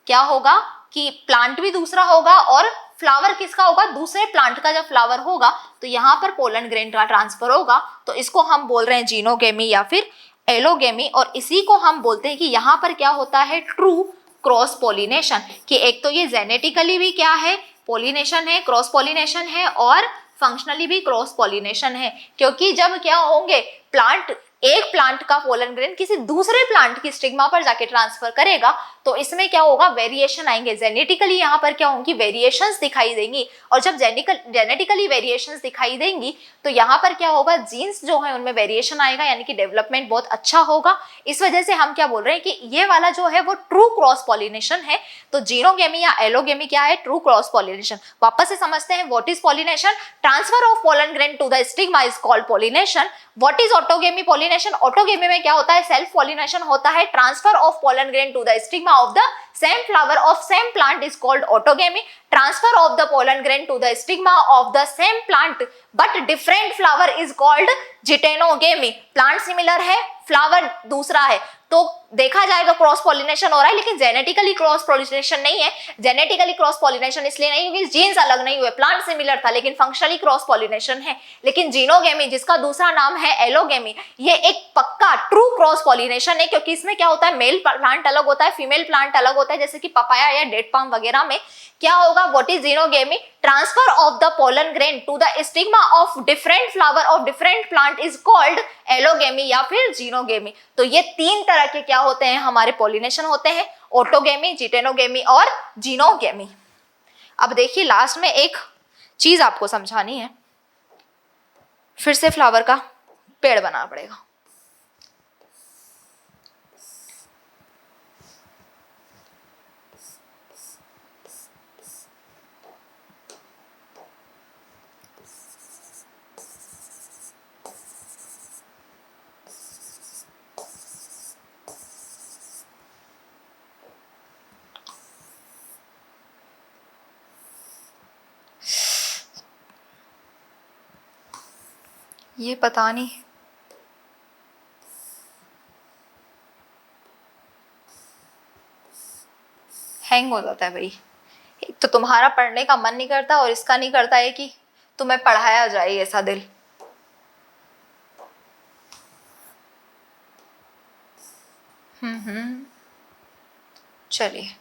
क्या होगा कि प्लांट भी दूसरा होगा और फ्लावर किसका होगा, दूसरे प्लांट का जब फ्लावर होगा तो यहाँ पर पोलन ग्रेन का ट्रांसफर होगा। तो इसको हम बोल रहे हैं जीनोगेमी या फिर एलोगेमी। और इसी को हम बोलते हैं कि यहाँ पर क्या होता है, ट्रू क्रॉस पॉलिनेशन, कि एक तो ये जेनेटिकली भी क्या है, पॉलिनेशन है, क्रॉस पॉलिनेशन है, और फंक्शनली भी क्रॉस पॉलिनेशन है। क्योंकि जब क्या होंगे, प्लांट एक प्लांट का पोलन ग्रेन किसी दूसरे प्लांट की स्टिग्मा पर जाके ट्रांसफर करेगा तो इसमें क्या होगा, वेरिएशन आएंगे, जेनेटिकली यहाँ पर क्या होंगी, वेरिएशंस दिखाई देंगी। और जब जेनेटिकली वेरिएशंस दिखाई देंगी तो यहाँ पर क्या होगा, जीन्स जो है उनमें वेरिएशन आएगा, यानी कि डेवलपमेंट बहुत अच्छा होगा। इस वजह से हम क्या बोल रहे हैं कि ये वाला जो है वो ट्रू क्रॉस पॉलिनेशन है। तो जीनोगेमी या एलोगेमी क्या है, ट्रू क्रॉस पॉलिनेशन। वापस से समझते हैं, what is pollination, transfer of pollen grain to the stigma is called pollination. What is autogamy pollination, autogamy में क्या होता है, सेल्फ पॉलिनेशन होता है। Transfer of pollen grain to the stigma of the same flower of same plant is called autogamy. Transfer of the pollen grain to the stigma of the same plant but different flower is called geitonogamy. Plant similar है, flower दूसरा है, तो देखा जाएगा cross pollination हो रहा है, लेकिन जेनेटिकली क्रॉस पॉलिनेशन नहीं है। जेनेटिकली क्रॉस पॉलिनेशन इसलिए नहीं क्योंकि जीन्स अलग नहीं हुए, प्लांट सिमिलर था, लेकिन फंक्शनली क्रॉस पॉलिनेशन है। लेकिन जीनोगेमी जिसका दूसरा नाम है एलोगेमी, ये एक पक्का ट्रू क्रॉस पॉलिनेशन है, क्योंकि इसमें क्या होता है, मेल प्लांट अलग होता है, फीमेल प्लांट अलग होता है। जैसे कि पपाया या डेट पाम वगैरह में क्या होगा, what is xenogamy, transfer of the pollen grain to the stigma of different flower of different plant is called allogamy या फिर जीनोगेमी। तो ये तीन तरह के क्या होते हैं, हमारे पॉलिनेशन होते हैं, ऑटोगेमी, जिटेनोगेमी और जीनोगेमी। अब देखिए लास्ट में एक चीज आपको समझानी है, फिर से फ्लावर का पेड़ बनाना पड़ेगा। ये पता नहीं, हैंग हो जाता है भाई। एक तो तुम्हारा पढ़ने का मन नहीं करता और इसका नहीं करता है कि तुम्हें पढ़ाया जाए ऐसा दिल। चलिए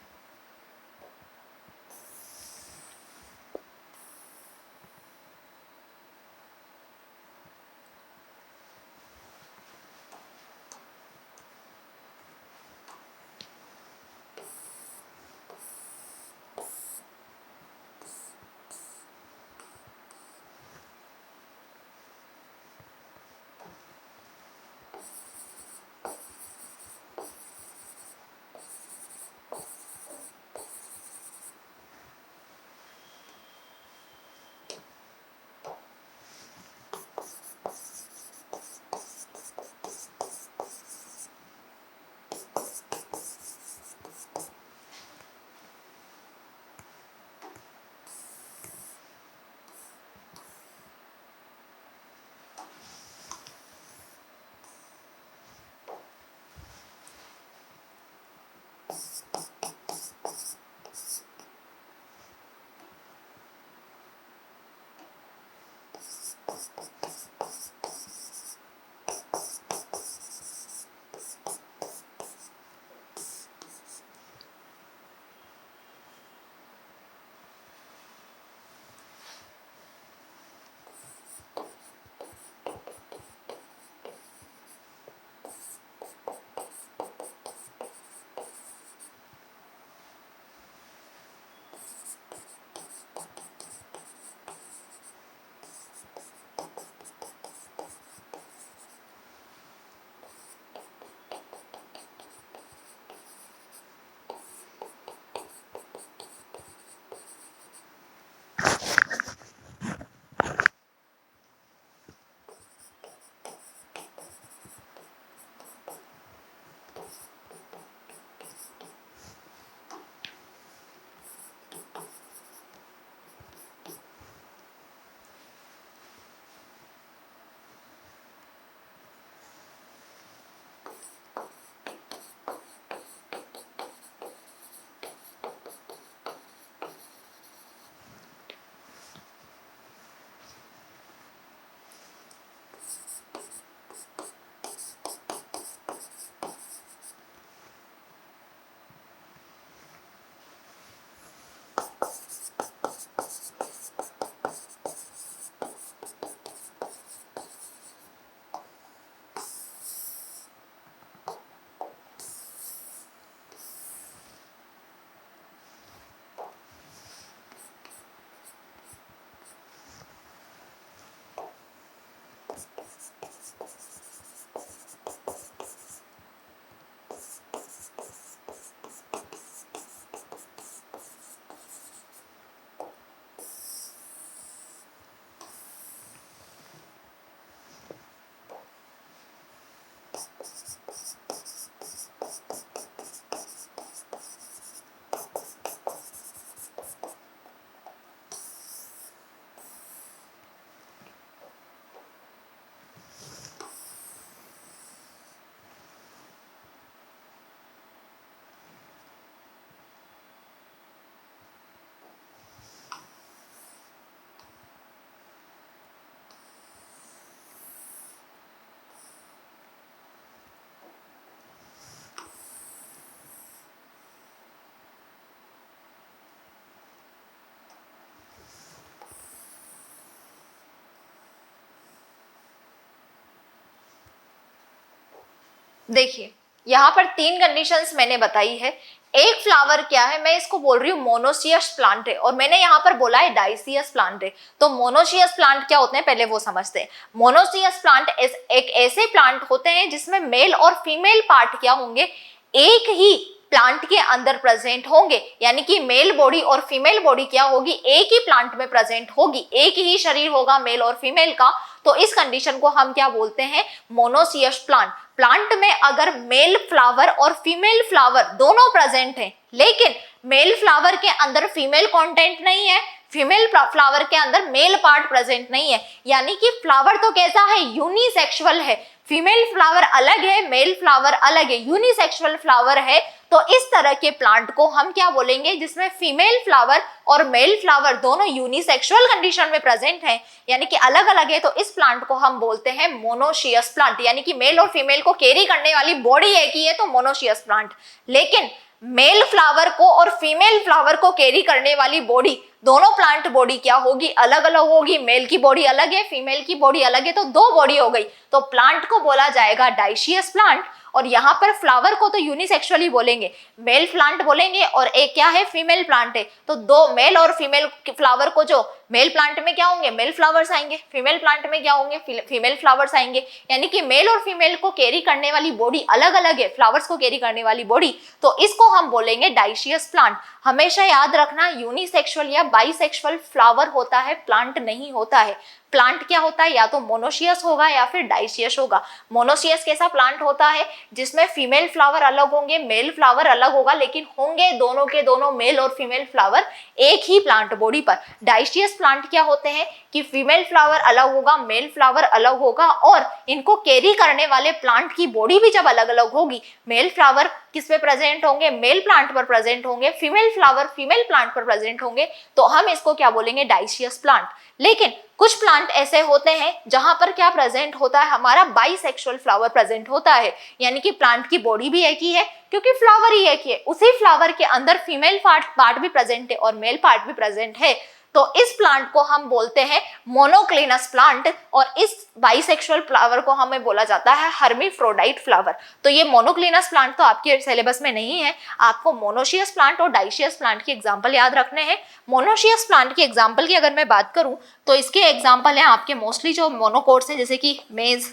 देखिए यहाँ पर तीन कंडीशंस मैंने बताई है। एक फ्लावर क्या है, मैं इसको बोल रही हूँ मोनोसियस प्लांट है, और मैंने यहाँ पर बोला है डाइसियस प्लांट है। तो मोनोसियस प्लांट क्या होते हैं पहले वो समझते हैं। मोनोसियस प्लांट एक ऐसे प्लांट होते हैं जिसमें मेल और फीमेल पार्ट क्या होंगे, एक ही प्लांट के अंदर प्रेजेंट होंगे, यानी कि मेल बॉडी और फीमेल बॉडी क्या होगी, एक ही प्लांट में प्रेजेंट होगी, एक ही शरीर होगा मेल और फीमेल का। तो इस कंडीशन को हम क्या बोलते हैं, मोनोसियस प्लांट। प्लांट में अगर मेल फ्लावर और फीमेल फ्लावर दोनों प्रेजेंट हैं, लेकिन मेल फ्लावर के अंदर फीमेल कंटेंट नहीं है, फीमेल फ्लावर के अंदर मेल पार्ट प्रेजेंट नहीं है, यानी कि फ्लावर तो कैसा है, यूनिसेक्सुअल है। फीमेल फ्लावर अलग है, मेल फ्लावर अलग है, यूनिसेक्सुअल फ्लावर है। तो इस तरह के प्लांट को हम क्या बोलेंगे, जिसमें फीमेल फ्लावर और मेल फ्लावर दोनों यूनिसेक्सुअल कंडीशन में प्रेजेंट हैं, यानी कि अलग अलग है। तो इस प्लांट को हम बोलते हैं मोनोशियस प्लांट, यानी कि मेल और फीमेल को कैरी करने वाली बॉडी एक ही है, तो मोनोशियस प्लांट। लेकिन मेल फ्लावर को और फीमेल फ्लावर को कैरी करने वाली बॉडी, दोनों प्लांट बॉडी क्या होगी, अलग अलग होगी। मेल की बॉडी अलग है, फीमेल की बॉडी अलग है, तो दो बॉडी हो गई। तो प्लांट को बोला जाएगा डाइशियस प्लांट। और यहाँ पर फ्लावर को तो यूनिसेक्सुअली बोलेंगे, मेल प्लांट बोलेंगे, और एक क्या है, फीमेल प्लांट है। तो दो मेल और फीमेल फ्लावर को, जो मेल प्लांट में क्या होंगे, मेल फ्लावर्स आएंगे, फीमेल प्लांट में क्या होंगे, फीमेल फ्लावर्स आएंगे, यानी कि मेल और फीमेल को कैरी करने वाली बॉडी अलग अलग है, फ्लावर्स को कैरी करने वाली बॉडी। तो इसको हम बोलेंगे डाइशियस प्लांट। हमेशा याद रखना, यूनिसेक्सुअल या बाइसेक्सुअल फ्लावर होता है, प्लांट नहीं होता है। प्लांट क्या होता है, या तो मोनोशियस होगा या फिर डाइशियस होगा। मोनोशियस कैसा प्लांट होता है, जिसमें फीमेल फ्लावर अलग होंगे, मेल फ्लावर अलग होगा, लेकिन होंगे दोनों के दोनों मेल और फीमेल फ्लावर एक ही प्लांट बॉडी पर। डाइशियस प्लांट क्या होते हैं कि फीमेल फ्लावर अलग होगा, मेल फ्लावर अलग होगा, और इनको कैरी करने वाले प्लांट की बॉडी भी जब अलग अलग होगी, मेल फ्लावर किस पे प्रेजेंट होंगे, मेल प्लांट पर प्रेजेंट होंगे, फीमेल फ्लावर फीमेल प्लांट पर प्रेजेंट होंगे, तो हम इसको क्या बोलेंगे, डाइशियस प्लांट। लेकिन कुछ प्लांट ऐसे होते हैं जहां पर क्या प्रेजेंट होता है, हमारा बाइसेक्सुअल फ्लावर प्रेजेंट होता है, यानी कि प्लांट की बॉडी भी एक ही है, क्योंकि फ्लावर ही एक ही है, उसी फ्लावर के अंदर फीमेल पार्ट भी प्रेजेंट है और मेल पार्ट भी प्रेजेंट है। तो इस प्लांट को हम बोलते हैं मोनोक्लिनस प्लांट, और इस बाइसेक्सुअल फ्लावर को हमें बोला जाता है हर्मीफ्रोडाइट फ्लावर। तो ये मोनोक्लिनस प्लांट तो आपके सिलेबस में नहीं है, आपको मोनोशियस प्लांट और डाइशियस प्लांट की एग्जाम्पल याद रखने हैं। मोनोशियस प्लांट की एग्जाम्पल की अगर मैं बात करूं तो इसके एग्जाम्पल हैं आपके मोस्टली जो मोनोकोट्स हैं, जैसे कि मेज,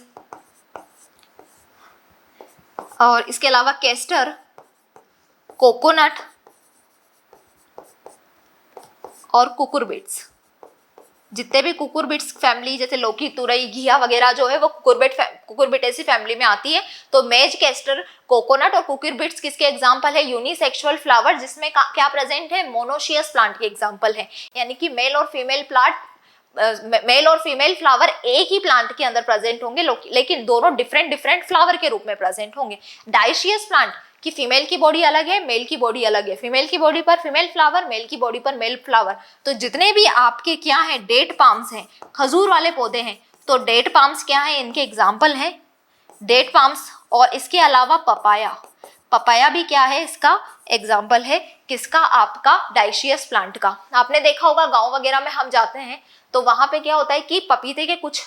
और इसके अलावा केस्टर, कोकोनट और कुकुरबिट्स। जितने भी कुकुरबिट्स फैमिली, जैसे लौकी, तुरई, घिया वगैरह जो है वो कुकुरबिटेसी फैमिली में आती है। तो मेज, केस्टर, कोकोनट और कुकुरबिट्स किसके एग्जाम्पल है, यूनिसेक्सुअल फ्लावर, जिसमें क्या प्रेजेंट है, मोनोशियस प्लांट के एग्जाम्पल है, यानी कि मेल और फीमेल फ्लावर एक ही प्लांट के अंदर प्रेजेंट होंगे, लेकिन दोनों डिफरेंट फ्लावर के रूप में प्रेजेंट होंगे। डाइशियस प्लांट कि फीमेल की बॉडी अलग है, मेल की बॉडी अलग है, फीमेल की बॉडी पर फीमेल फ्लावर, मेल की बॉडी पर मेल फ्लावर। तो जितने भी आपके क्या है, डेट पाम्स हैं, खजूर वाले पौधे हैं, तो डेट पाम्स क्या है, इनके एग्जाम्पल हैं डेट पाम्स। और इसके अलावा पपाया भी क्या है, इसका एग्जाम्पल है, किसका, आपका डाइशियस प्लांट का। आपने देखा होगा गांव वगैरह में हम जाते हैं तो वहां पे क्या होता है कि पपीते के कुछ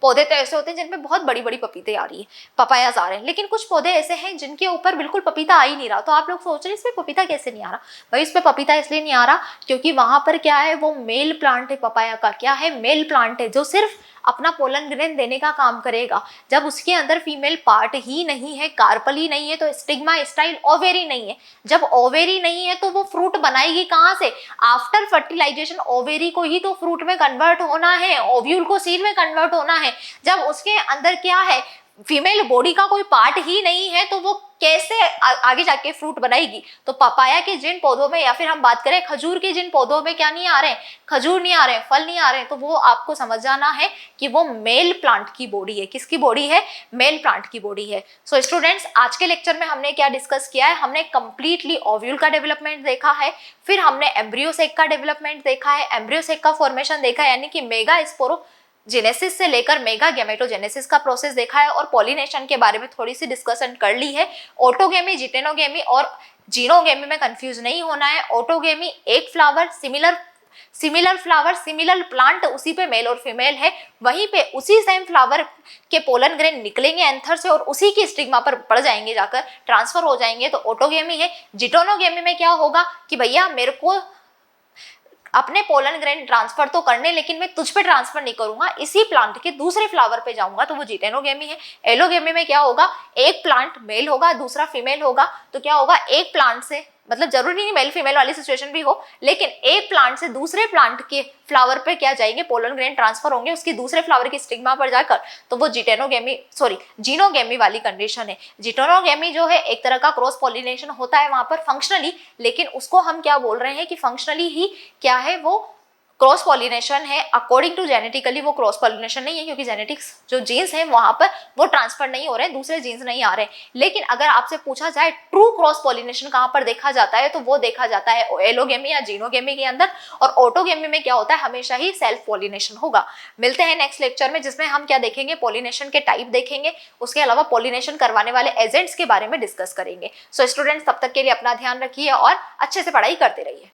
पौधे तो ऐसे होते हैं जिनमें बहुत बड़ी बड़ी पपीते आ रही है, पपायाज आ रहे हैं, लेकिन कुछ पौधे ऐसे हैं जिनके ऊपर बिल्कुल पपीता आ ही नहीं रहा। तो आप लोग सोच रहे हैं इसमें पपीता कैसे नहीं आ रहा, भाई इसमें पपीता इसलिए नहीं आ रहा क्योंकि वहां पर क्या है, वो मेल प्लांट है, पपाया का क्या है, मेल प्लांट है, जो सिर्फ अपना पोलन ग्रेन देने का काम करेगा। जब उसके अंदर फीमेल पार्ट ही नहीं है, कार्पल ही नहीं है, तो स्टिग्मा, स्टाइल, ओवेरी नहीं है। जब ओवेरी नहीं है तो वो फ्रूट बनाएगी कहाँ से, आफ्टर फर्टिलाइजेशन ओवेरी को ही तो फ्रूट में कन्वर्ट होना है, ओव्यूल को सीड में कन्वर्ट होना है। जब उसके अंदर क्या है, फीमेल बॉडी का कोई पार्ट ही नहीं है, तो वो कैसे आगे जाके फ्रूट बनाएगी। तो पपाया के जिन पौधों में, या फिर हम बात करें खजूर के जिन पौधों में क्या नहीं आ रहे हैं, खजूर नहीं आ रहे हैं, फल नहीं आ रहे हैं, तो वो आपको समझ जाना है कि वो मेल प्लांट की बॉडी है। किसकी बॉडी है, मेल प्लांट की बॉडी है। सो स्टूडेंट्स, आज के लेक्चर में हमने क्या डिस्कस किया है, हमने कंप्लीटली ओव्यूल का डेवलपमेंट देखा है, फिर हमने एम्ब्रियो सेक का डेवलपमेंट देखा है, एम्ब्रियो सेक का फॉर्मेशन देखा है, यानी कि मेगा स्पोरो जेनेसिस से लेकर मेगा गैमेटोजेनेसिस का प्रोसेस देखा है, और पॉलिनेशन के बारे में थोड़ी सी डिस्कशन कर ली है। ऑटोगेमी, जिटेनोगेमी और जीनोगेमी में कंफ्यूज नहीं होना है। ऑटोगेमी एक flower similar similar flower, similar plant, उसी पे मेल और फीमेल है, वहीं पे उसी सेम फ्लावर के पोलन ग्रेन निकलेंगे एंथर से और उसी की स्टिग्मा पर पड़ जाएंगे, जाकर ट्रांसफर हो जाएंगे, तो ऑटोगेमी है। जिटोनोगेमी में क्या होगा कि भैया मेरे को अपने पोलन ग्रेन ट्रांसफर तो करने, लेकिन मैं तुझ पे ट्रांसफर नहीं करूंगा, इसी प्लांट के दूसरे फ्लावर पे जाऊंगा, तो वो जिटेनोगेमी है। एलोगेमी में क्या होगा, एक प्लांट मेल होगा, दूसरा फीमेल होगा, तो क्या होगा, एक प्लांट से, मतलब जरूरी नहीं मेल फीमेल वाली सिचुएशन भी हो, लेकिन एक प्लांट से दूसरे प्लांट के फ्लावर पे क्या जाएंगे, पोलन ग्रेन ट्रांसफर होंगे उसकी दूसरे फ्लावर की स्टिग्मा पर जाकर, तो वो जीनोगेमी वाली कंडीशन है। जिटोनोगेमी जो है एक तरह का क्रॉस पॉलिनेशन होता है वहां पर फंक्शनली, लेकिन उसको हम क्या बोल रहे हैं कि फंक्शनली ही क्या है, वो क्रॉस पॉलिनेशन है। अकॉर्डिंग टू जेनेटिकली वो क्रॉस पॉलिनेशन नहीं है, क्योंकि जेनेटिक्स जो जीन्स हैं वहां पर वो ट्रांसफर नहीं हो रहे हैं, दूसरे जीन्स नहीं आ रहे। लेकिन अगर आपसे पूछा जाए ट्रू क्रॉस पॉलिनेशन कहां पर देखा जाता है, तो वो देखा जाता है एलोगेमी या जीनोगेमी के अंदर, और ऑटोगेमी में क्या होता है, हमेशा ही सेल्फ पॉलिनेशन होगा। मिलते हैं नेक्स्ट लेक्चर में, जिसमें हम क्या देखेंगे, पॉलिनेशन के टाइप देखेंगे, उसके अलावा पॉलिनेशन करवाने वाले एजेंट्स के बारे में डिस्कस करेंगे। सो स्टूडेंट्स, तब तक के लिए अपना ध्यान रखिए और अच्छे से पढ़ाई करते रहिए।